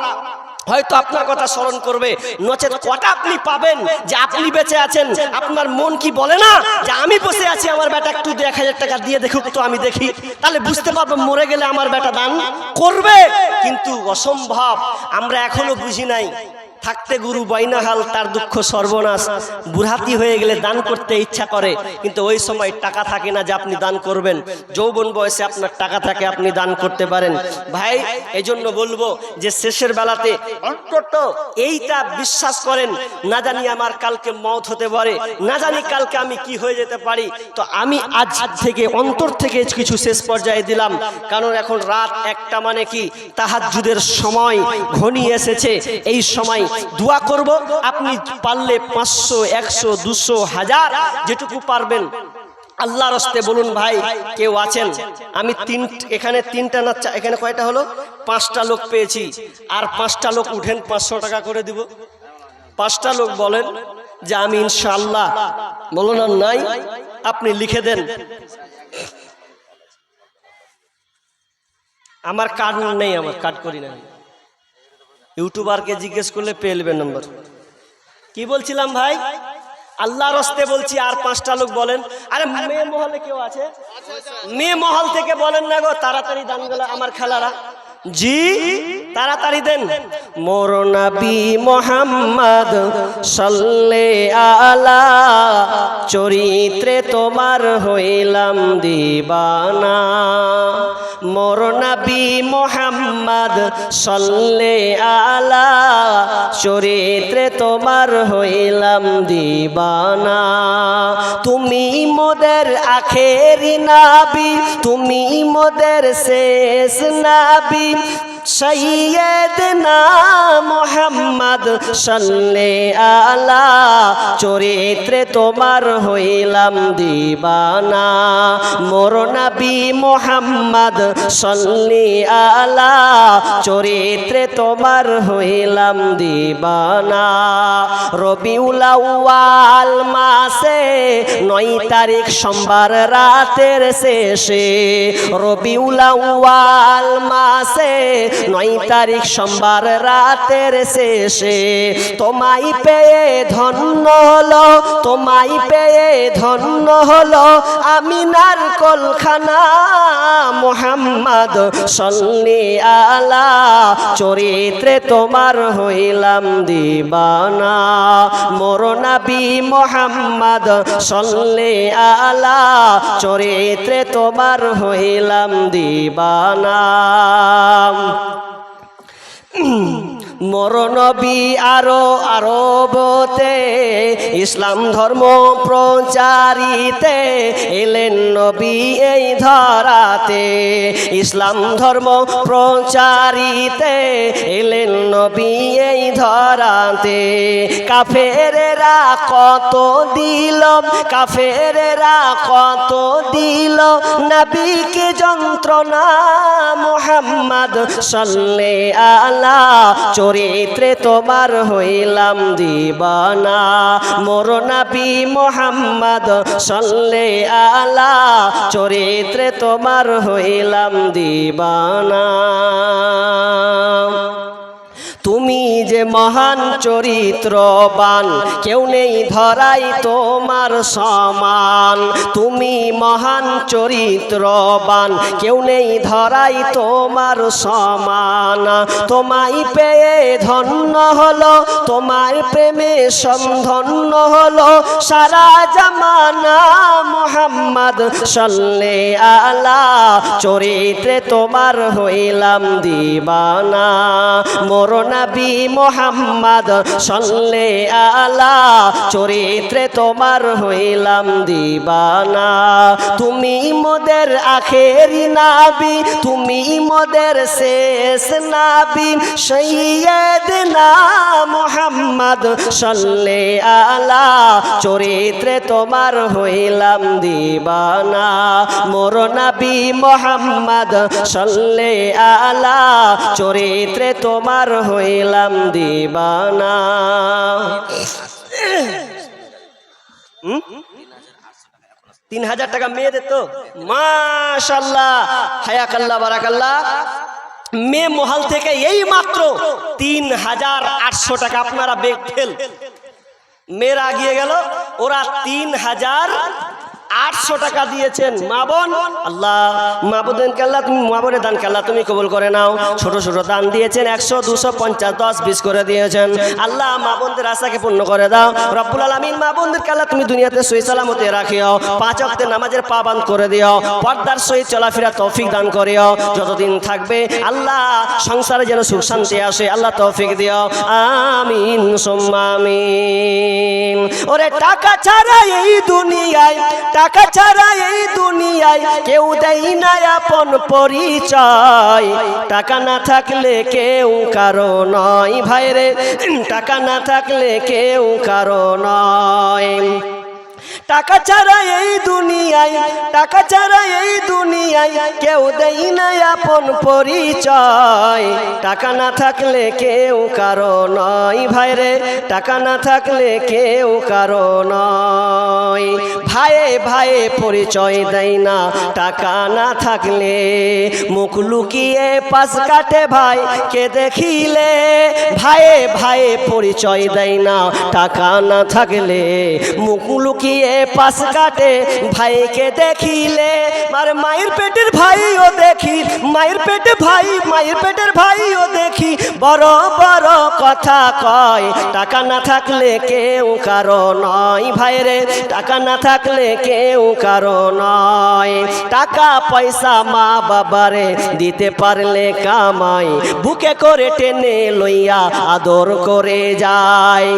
হয়তো আপনার কথা স্মরণ করবে। নচেত কটা আপনি পাবেন যে আপনি বেঁচে আছেন, আপনার মন কি বলে না যে আমি বসে আছি, আমার বেটা একটু 1000 টাকা দিয়ে দেখুক তো, আমি দেখি, তাহলে বুঝতে পারবো মরে গেলে আমার বেটা দান করবে। কিন্তু অসম্ভব, আমরা এখনো বুঝি নাই। থাকতে গুরু বাইনাহাল, তার দুঃখ সর্বনাশ। বুড়াতি হয়ে গেলে দান করতে ইচ্ছা করে, কিন্তু ওই সময় টাকা থাকে না যে আপনি দান করবেন। যৌবন বয়সে আপনার টাকা থাকে, আপনি দান করতে পারেন। ভাই এই জন্য বলবো যে শেষের বেলাতে অন্তত এইটা বিশ্বাস করেন, না জানি আমার কালকে মওত হতে পারে, না জানি কালকে আমি কি হয়ে যেতে পারি। তো আমি আজ থেকে অন্তর থেকে কিছু শেষ পর্যায়ে দিলাম। কারণ এখন রাত 1টা, মানে কি তাহাজ্জুদের সময় ঘনিয়ে এসেছে। এই সময় দোয়া করব, আপনি পারলে 500, 100, 200, 1000 যেটুকু পারবেন আল্লাহর হস্তে বলুন ভাই কেউ আছেন? আমি এখানে তিনটা না এখানে কয়টা হলো? 5টা লোক পেয়েছি, আর 5টা লোক উঠেন, 500 টাকা করে দিব। 5টা লোক বলেন যে আমি ইনশাআল্লাহ। বলুন আর নাই? আপনি লিখে দেন। আমার কার্ড নেই, আমার কার্ড করি না। ইউটিউবারকে জিজ্ঞেস করলে পেয়ে নেবেন নম্বর। কি বলছিলাম ভাই? আল্লাহর হস্তে বলছি, আর 5টা লোক বলেন। আরে মেয়ে মহলে কেউ আছে? মেয়ে মহল থেকে বলেন না গো, তাড়াতাড়ি দানগুলো আমার খেলারা। জি তাড়াতাড়ি দেন। মোর নবী মোহাম্মদ সাল্লাল্লাহু আলা, চরিত্রে তোমার হইলাম দিবানা। মোর নবী মোহাম্মদ সাল্লাল্লাহু আলা, চরিত্রে তোমার হইলাম দিবানা। তুমি মোদের আখেরি নবী, তুমি মোদের শেষ নবী, সৈয়দনা মুহাম্মদ সাল্লাল্লাহু আলা, চরিত্রে তোমার হইলাম দিবানা। মোর নবী মুহাম্মদ সাল্লাল্লাহু আলা, চরিত্রে তোমার হইলাম দিবানা। রবিউল আউয়াল মাসে 9 তারিখ সোমবার রাতের শেষে, রবিউল আউয়াল মাসে 9 তারিখ সোমবার রাতের শেষে, তোমায় পেয়ে ধন্য হলো, তোমায় পেয়ে ধন্য হলো আমিনার কোলখানা। মুহাম্মদ সাল্লাল্লাহু আলা, চরিত্রে তোমার হইলাম দিবানা। মোর নবী মুহাম্মদ সাল্লাল্লাহু আলা, চরিত্রে তোমার হইলাম দিবানা। মোর নবী আরবতে ইসলাম ধর্ম প্রচারিতে এলেন নবী এই ধরাতে, ইসলাম ধর্ম প্রচারিতে এলেন নবী এই ধরাতে। কাফেরেরা কত দিল, কাফেরেরা কত দিল নবীকে যন্ত্রণা। মুহাম্মদ সাল্লাল্লাহু আলা, চরিত্রে তোমার হইলাম দিবানা। মোর নবী মুহাম্মদ সাল্লাল্লাহু আলা, চরিত্রে তোমার হইলাম দিবানা। তুমি যে মহান চরিত্রবান, কেউ নেই ধরাই তোমার সমান। তুমি মহান চরিত্রবান, কেউ নেই ধরাই তোমার সমান। তোমায় পেয়ে ধন্য হলো, তোমার প্রেমে সন্ধন্য হলো সারা জামানা। মুহাম্মদ সাল্লাল্লাহু আলা, চরিত্রে তোমার হইলাম দিবানা। মোর নবী মুহাম্মদ সাল্লাল্লাহু আলা, চরিত্রে তোমার হইলাম দিবানা। তুমি মোদের আখেরি নবী, তুমি মোদের শেষ নবী, সৈয়দনা মুহাম্মদ সাল্লাল্লাহু আলা, চরিত্রে তোমার হইলাম দিবানা। মোর নবী মুহাম্মদ সাল্লাল্লাহু আলা, চরিত্রে তোমার হইলাম দিবানা। 3000 টাকা মেয়েদের তো মাশাআল্লাহ, হায়াকাল্লাহ বারাকাল্লাহ। মেয়ে মহল থেকে এই মাত্র 3800 টাকা আপনারা বেগ ফেল। মেয়েরা গিয়ে গেল, ওরা 3800 টাকা দিয়েছেন। মা বোন আল্লাহ, মা বোন আল্লাহ, তুমি মা বোনের দান আল্লাহ তুমি কবুল করে নাও। ছোট ছোট দান দিয়েছেন, 100 200 50 10 20 করে দিয়েছেন। আল্লাহ মা বোনদের আশাকে পূর্ণ করে দাও রব্বুল আলামিন। মা বোনদের আল্লাহ তুমি দুনিয়াতে সহি সালামতে রাখিও, 5 ওয়াক্তের নামাজের পাবন্দ করে দিও, পর্দার সহিত চলাফেরা তৌফিক দান করিও। যতদিন থাকবে আল্লাহ সংসারে যেন সুখ শান্তি আসে, আল্লাহ তৌফিক দিও। আমিন সুম্মা আমিন। ওরে টাকা ছাড়া এই দুনিয়ায়, টাকা ছাড়া এই দুনিয়ায় কেউ দেয় না আপন পরিচয়। টাকা না থাকলে কেউ কারো নয় ভাইরে, টাকা না থাকলে কেউ কারো নয়। টাকা ছাড়া এই দুনিয়ায়, টাকা ছাড়া এই দুনিয়ায় কেউ দেই না আপন পরিচয়। টাকা না থাকলে কেউ কারো নয় ভাইরে, টাকা না থাকলে কেউ কারো নয়। ভাইয়ে ভাইয়ে পরিচয় দেয় না টাকা না থাকলে, মুখ লুকিয়ে পাশ কাটে ভাই কে দেখিলে। ভাইয়ে ভাইয়ে পরিচয় দেয় না টাকা না থাকলে, মুখ লুকিয়ে পাশ কাটে ভাইকে দেখিলে। আর মায়ের পেটের ভাইও দেখি, মায়ের পেটে ভাই, মায়ের পেটের ভাইও দেখি বড় বড় কথা কয়। টাকা না থাকলে কেউ কারো নয় ভাইরে, টাকা না থাকলে কেউ কারো নয়। টাকা পয়সা মা বাবারে দিতে পারলে কামাই, বুকে করে টেনে লইয়া আদর করে যায়।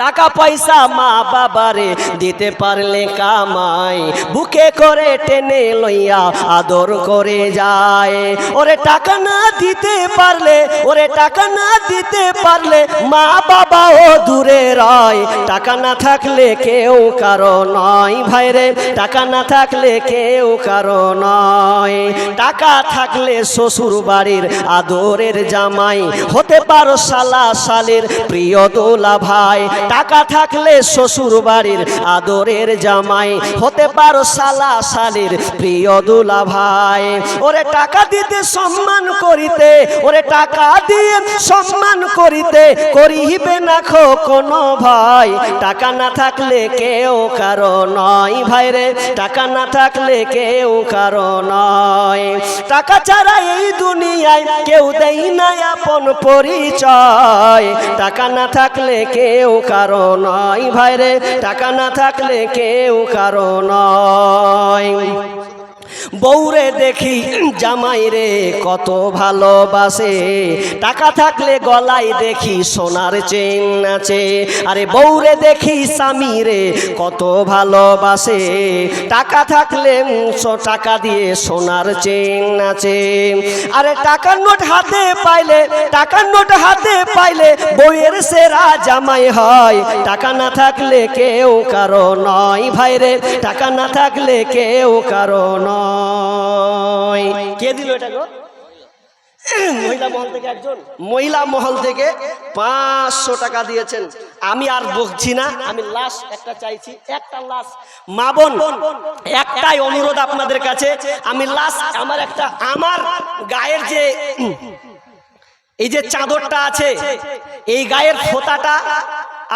টাকা পয়সা মা বাবারে দিতে পারলে কামাই, বুকে করে টেনে লইয়া আদর করে যায়। ওরে টাকা না দিতে পারলে, ওরে টাকা না দিতে পারলে মা বাবাও দূরে রয়। টাকা না থাকলে কেউ কারো নয় ভাইরে, টাকা না থাকলে কেউ কারো নয়। টাকা থাকলে শ্বশুর বাড়ির আদরের জামাই, হতে পারো শালা শালির প্রিয় দোলা ভাই। টাকা থাকলে শ্বশুর বাড়ির আদরের জামাই, হতে পারো শালা শালির প্রিয় দুলা ভাই। ওরে টাকা দিতে সম্মান করিতে, ওরে টাকা দিয়ে সম্মান করিতে করিবে না কোনো ভাই। টাকা না থাকলে কেউ কারো নয় ভাইরে, টাকা না থাকলে কেউ কারো নয়। টাকা ছাড়া এই দুনিয়ায় কেউ দেই না আপন পরিচয়। টাকা না থাকলে কেউ কারো নয় ভাইরে, টাকা না থাকলে কেউ কারো নয়। বউরে দেখি জামাই রে কত ভালোবাসে, টাকা থাকলে গলায় দেখি সোনার চেন আছে। আরে বউরে দেখি স্বামী রে কত ভালোবাসে, টাকা থাকলে টাকা দিয়ে সোনার চেন আছে। আরে টাকার নোট হাতে পাইলে, টাকার নোট হাতে পাইলে বউয়ের সেরা জামাই হয়। টাকা না থাকলে কেউ কারো নয় ভাইরে, টাকা না থাকলে কেউ কারো নয়। কে দিল এটা গো? মহিলা মহল থেকে একজন, মহিলা মহল থেকে 500 টাকা দিয়েছেন। আমি আর বকছি না, আমি লাশ একটা চাইছি, একটা লাশ। মা বোন একটাই অনুরোধ আপনাদের কাছে, আমি লাশ আমার একটা, আমার গায়ের যে এই যে চাদরটা আছে, এই গায়ের ফোঁটাটা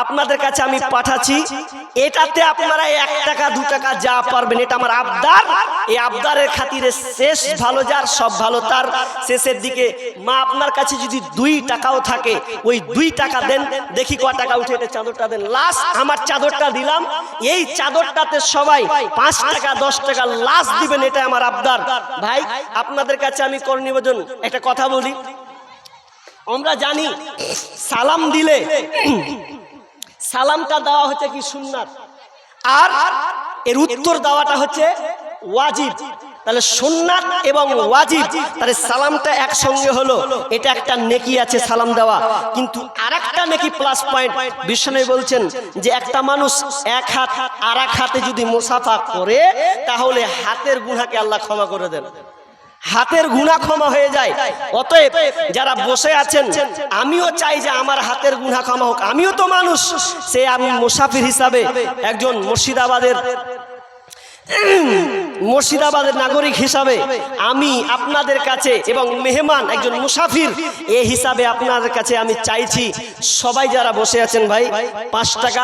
আপনাদের কাছে আমি পাঠাচ্ছি। এটাতে আপনারা 1 টাকা 2 টাকা যা পারবেন, এটা আমার আবদার। এই আবদারের খাতিরে শেষ ভালো যার সব ভালো তার, শেষের দিকে মা আপনার কাছে যদি 2 টাকাও থাকে, ওই 2 টাকা দেন, দেখি ক টাকা উঠে এটা চাদরটা দেন। লাস্ট আমার চাদরটা দিলাম, এই চাদরটাতে সবাই 5 টাকা 10 টাকা লাস্ট দিবেন, এটা আমার আবদার। ভাই আপনাদের কাছে আমি কর নিবেদন, একটা কথা বলি। আমরা জানি সালাম দিলে সালামটা দেওয়া হচ্ছে কি সুন্নাত, আর এর উত্তর দেওয়াটা হচ্ছে ওয়াজিব। তাহলে সুন্নাত এবং ওয়াজিব, তাহলে সালামটা একসঙ্গে হলো, এটা একটা নেকি আছে সালাম দেওয়া। কিন্তু আরেকটা নেকি প্লাস পয়েন্ট বিশ্বনবী বলছেন যে একটা মানুষ এক হাত আর এক হাতে যদি মুসাফা করে, তাহলে হাতের গুনাহকে আল্লাহ ক্ষমা করে দেন, হাতের গুনাহ ক্ষমা হয়ে যায়। অতএব যারা বসে আছেন, আমিও চাই যে আমার হাতের গুনাহ ক্ষমা হোক। আমিও তো মানুষ, সে আমি মুসাফির হিসাবে একজন মুর্শিদাবাদের নাগরিক হিসাবে আমি আপনাদের কাছে, এবং মেহমান একজন মুসাফির এ হিসাবে আপনাদের কাছে আমি চাইছি, সবাই যারা বসে আছেন ভাই 5 টাকা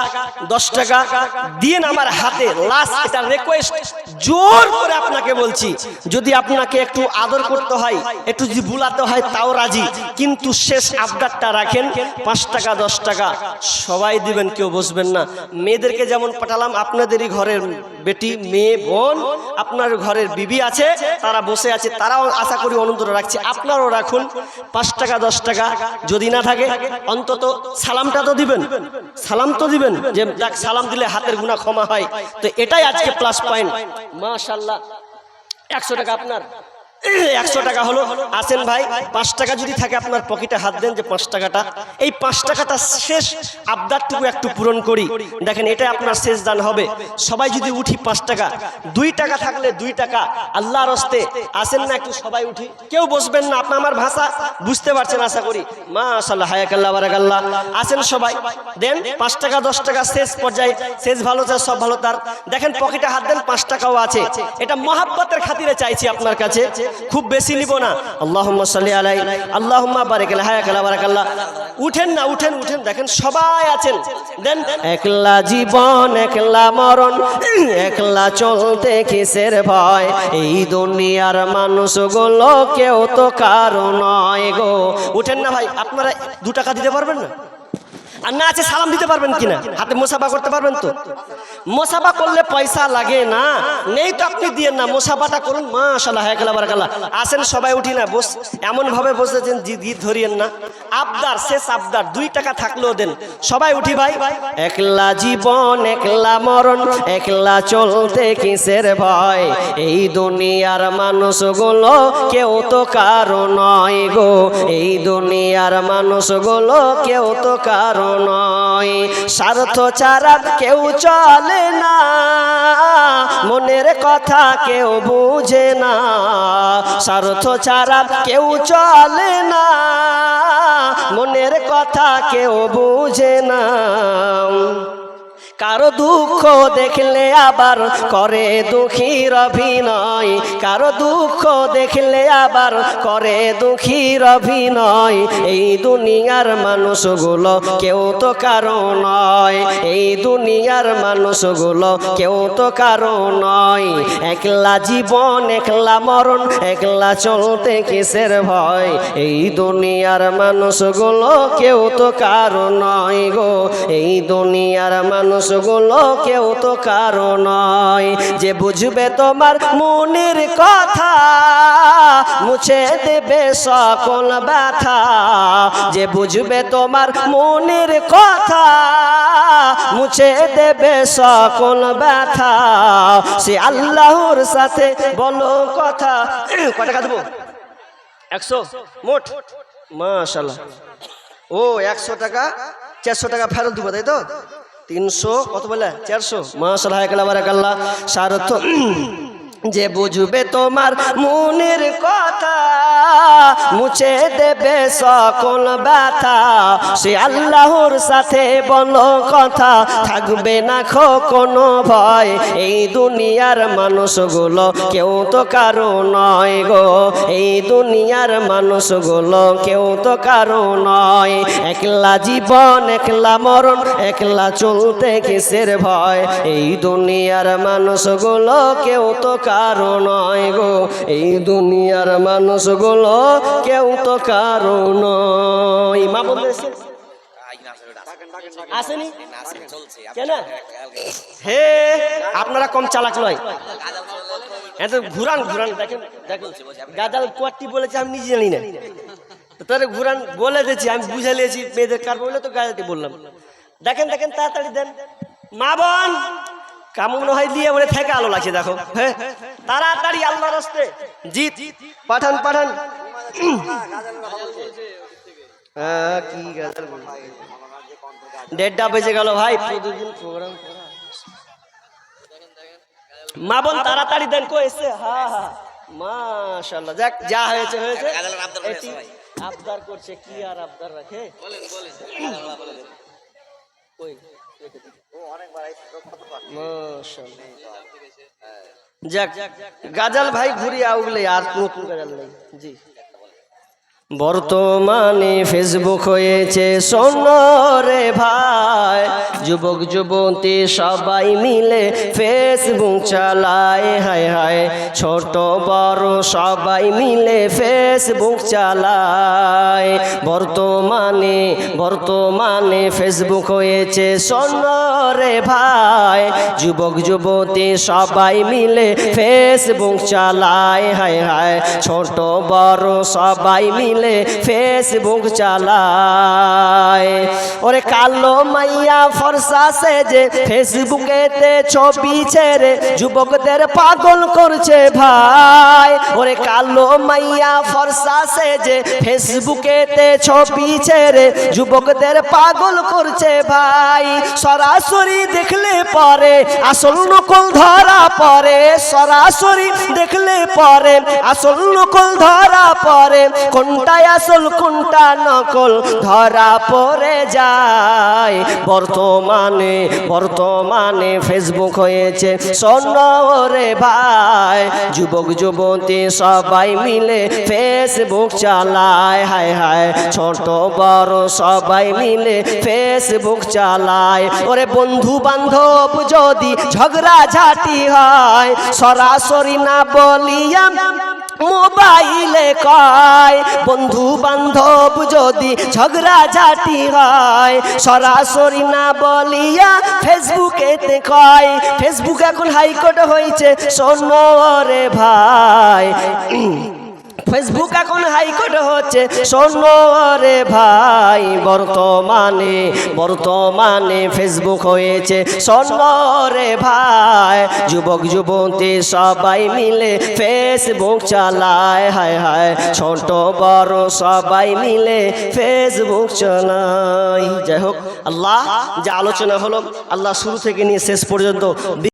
10 টাকা দিন আমার হাতে। লাস্ট এটা রিকোয়েস্ট, জোর করে আপনাকে বলছি, যদি আপনাকে একটু আদর করতে হয়, একটু যদি বুলাতে হয় তাও রাজি, কিন্তু শেষ আবদারটা রাখেন, 5 টাকা 10 টাকা সবাই দিবেন, কেউ বসবেন না। মেয়েদেরকে যেমন পাঠালাম, আপনাদেরই ঘরের বেটি মেয়ে বোন, আপনার ঘরের বিবি আছে, তারা বসে আছে, তারাও আশা করি অনুরোধ রাখছি, আপনারাও রাখুন 5 টাকা 10 টাকা। যদি না থাকে অন্তত সালামটা তো দিবেন, সালাম তো দিবেন, যে দেখ সালাম দিলে হাতের গুনাহ ক্ষমা হয়। তো এটাই আজকে প্লাস পয়েন্ট। মাশাআল্লাহ 100 টাকা আপনার, 100 টাকা হলো। আসেন ভাই, 5 টাকা যদি থাকে আপনার পকেটে হাত দেন যে 5 টাকাটা, এই 5 টাকাটা শেষ আবদারটুকু একটু পূরণ করি। দেখেন এটা আপনার শেষ দান হবে। সবাই যদি উঠি 5 টাকা, 2 টাকা থাকলে 2 টাকা আল্লাহর হস্তে। আসেন না একটু সবাই উঠি, কেউ বসবেন না, আপনি আমার ভাষা বুঝতে পারছেন আশা করি। মাশাআল্লাহ, হায়াকাল্লাহ, বারাকাল্লাহ। আসেন সবাই দেন 5 টাকা 10 টাকা শেষ পর্যায়ে, শেষ ভালো চায় সব ভালো তার। দেখেন পকেটে হাত দেন, 5 টাকাও আছে। এটা মহাব্বতের খাতিরে চাইছি আপনার কাছে, খুব বেশি নিব না। আল্লাহুম্মা সাল্লি আলাই, আল্লাহুম্মা বারিক আলাই, হায়াকাল্লাহ, বারাকাল্লাহ। উঠেন না, উঠেন উঠেন, দেখেন সবাই আছেন। দেন একলা জীবন একলা মরণ, একলা চলতে কিসের ভয়, এই দুনিয়ার মানুষগুলো কেউ তো কারো নয় গো। উঠেন না ভাই, আপনারা 2 টাকা দিতে পারবেন না? আর না আছে সালাম দিতে পারবেন কিনা? হাতে মোসাফা করতে পারবেন তো? মোসাফা করলে পয়সা লাগে না, নেই তো আপনি দিয়েন না, মোসাফাটা করুন। মাশাআল্লাহ, হায়াকাল্লাহ, বারাকাল্লাহ। আসেন সবাই উঠি না, বস এমন ভাবে বসেছেন জিদ ধরিয়েন না। আবদার শেষ আবদার, 2 টাকা থাকলেও দেন। সবাই উঠি ভাই। একলা জীবন একলা মরণ, একলা চলতে কিসের ভয়, এই দুনিয়ার মানুষগুলো কেউ তো কারো নয় গো, এই দুনিয়ার মানুষগুলো কেউ তো কারো নয়। স্বার্থ ছাড়া কেউ চলে না, মনের কথা কেউ বুঝে না, স্বার্থ ছাড়া কেউ চলে না, মনের কথা কেউ বুঝে না। কারো দুঃখ দেখলে আবার করে দুঃখীর অভিনয়, কারো দুঃখ দেখলে আবার করে দুঃখীর অভিনয়, এই দুনিয়ার মানুষগুলো কেউ তো কারো নয়, এই দুনিয়ার মানুষগুলো কেউ তো কারো নয়। একলা জীবন একলা মরণ, একলা চলতে কিসের ভয়, এই দুনিয়ার মানুষগুলো কেউ তো কারো নয় গো, এই দুনিয়ার মানুষ গুলো কেউ তো কারো নয়। যে বুঝবে তোমার মনের কথা, মুছে দেবে সকল ব্যথা, যে বুঝবে তোমার মনের কথা, মুছে দেবে সকল ব্যথা, সে আল্লাহর সাথে বলো কথা। কত টাকা দেবো? 100 মোট। মাশাআল্লাহ। ও 100 টাকা, 400 টাকা ফেরত দেবো, তাই তো? 300 কত বলে? 400। মাশাআল্লাহ, হায়াকাল্লাহ, বারাকাল্লাহ। স্বার্থ যে বুঝবে তোমার মনের কথা, মুছে দেবে সকল ব্যথা, সে আল্লাহর সাথে বলো কথা, থাকবে না কোনো ভয়, এই দুনিয়ার মানুষগুলো কেউ তো কারো নয় গো, এই দুনিয়ার মানুষগুলো কেউ তো কারো নয়। একলা জীবন একলা মরণ, একলা চলতে কিসের ভয়, এই দুনিয়ার মানুষগুলো কেউ তো কারো নয় গো, এই দুনিয়ার মানুষগুলো কেউ তো কারো নয়। মা বলতেছে আসেনি কেন? হে আপনারা কম চালাক নয়, এত ঘুরান ঘুরান। দেখেন দেখেন গাজাল কোয়াটি বলেছে, আমি নিজে জানি না, তাহলে ঘুরান বলে দিয়েছি, আমি বুঝে নিয়েছি মেয়েদের কার বলে তো গাজালটি বললাম। দেখেন দেখেন তাড়াতাড়ি দেন। মা বোন কামুন হয় দিয়ে বলে থেকে আলো লাগছে, দেখো হ্যাঁ তাড়াতাড়ি আল্লাহর রাস্তে জিত পাঠান পাঠান। হ্যাঁ কি গাজাল, 1:30 বেজে গেল ভাই, প্রতিদিন প্রোগ্রাম। মা বোন তাড়াতাড়ি দেন, কো এসে। হ্যাঁ হ্যাঁ মাশাআল্লাহ, যাক যা হয়েছে হয়েছে। আবদার করছে, কি আর আবদার রাখে। যাক গাজাল ভাই ঘুরিয়ে আউগলে, আর নতুন গাজাল নেই। জি বর্তমানে ফেসবুক হয়েছে সোনরে ভাই, যুবক যুবতী সবাই মিলে ফেসবুক চালায়, হায় হায় ছোট বড় সবাই মিলে ফেসবুক চালায়। বর্তমানে ফেসবুক হয়েছে সোনরে ভাই, যুবক যুবতী সবাই মিলে ফেসবুক চালায়, হায় হায় ছোট বড় সবাই মিলে মিলে ফেসবুক চালায়। ওরে কালো মাইয়া ফর্সা সেজে ফেসবুকেতে ছবি ছেড়ে যুবকদের পাগল করছে ভাই। ওরে কালো মাইয়া ফর্সা সেজে ফেসবুকেতে ছবি ছেড়ে যুবকদের পাগল করছে ভাই। সরাসরি দেখলে পরে আসল নকল ধরা পড়ে, সরাসরি দেখলে পরে আসল নকল ধরা পড়ে, কোনটাই আসল কোনটা নকল ধরা পড়ে যায়। বর্তমানে বর্তমানে ফেসবুক হয়েছে সোনারে ভাই, যুবক যুবতী সবাই মিলে ফেসবুক চালায়। হায় হায় ছোট বড় সবাই মিলে ফেসবুক চালায়। ওরে বন্ধু বান্ধব যদি ঝগড়া ঝাঁটি হয়, সরাসরি না বলিয়া মোবাইলে কয়। বন্ধু বান্ধব যদি ঝগড়া ঝাঁটি হয়, সরাসরি না বলিয়া ফেসবুকেতে কয়। ফেসবুক এখন হাইকোর্ট হয়েছে শোনো রে ভাই, ফেসবুক এখন হাইকোর্ট হচ্ছে শোনো রে ভাই। বর্তমানে বর্তমানে ফেসবুক হয়েছে শোনো রে ভাই, যুবক যুবতী সবাই মিলে ফেসবুক চালায়। হায় হায় ছোট বড় সবাই মিলে ফেসবুক চালায়। যাই হোক, আল্লাহ যা আলোচনা হলো, আল্লাহ শুরু থেকে নিয়ে শেষ পর্যন্ত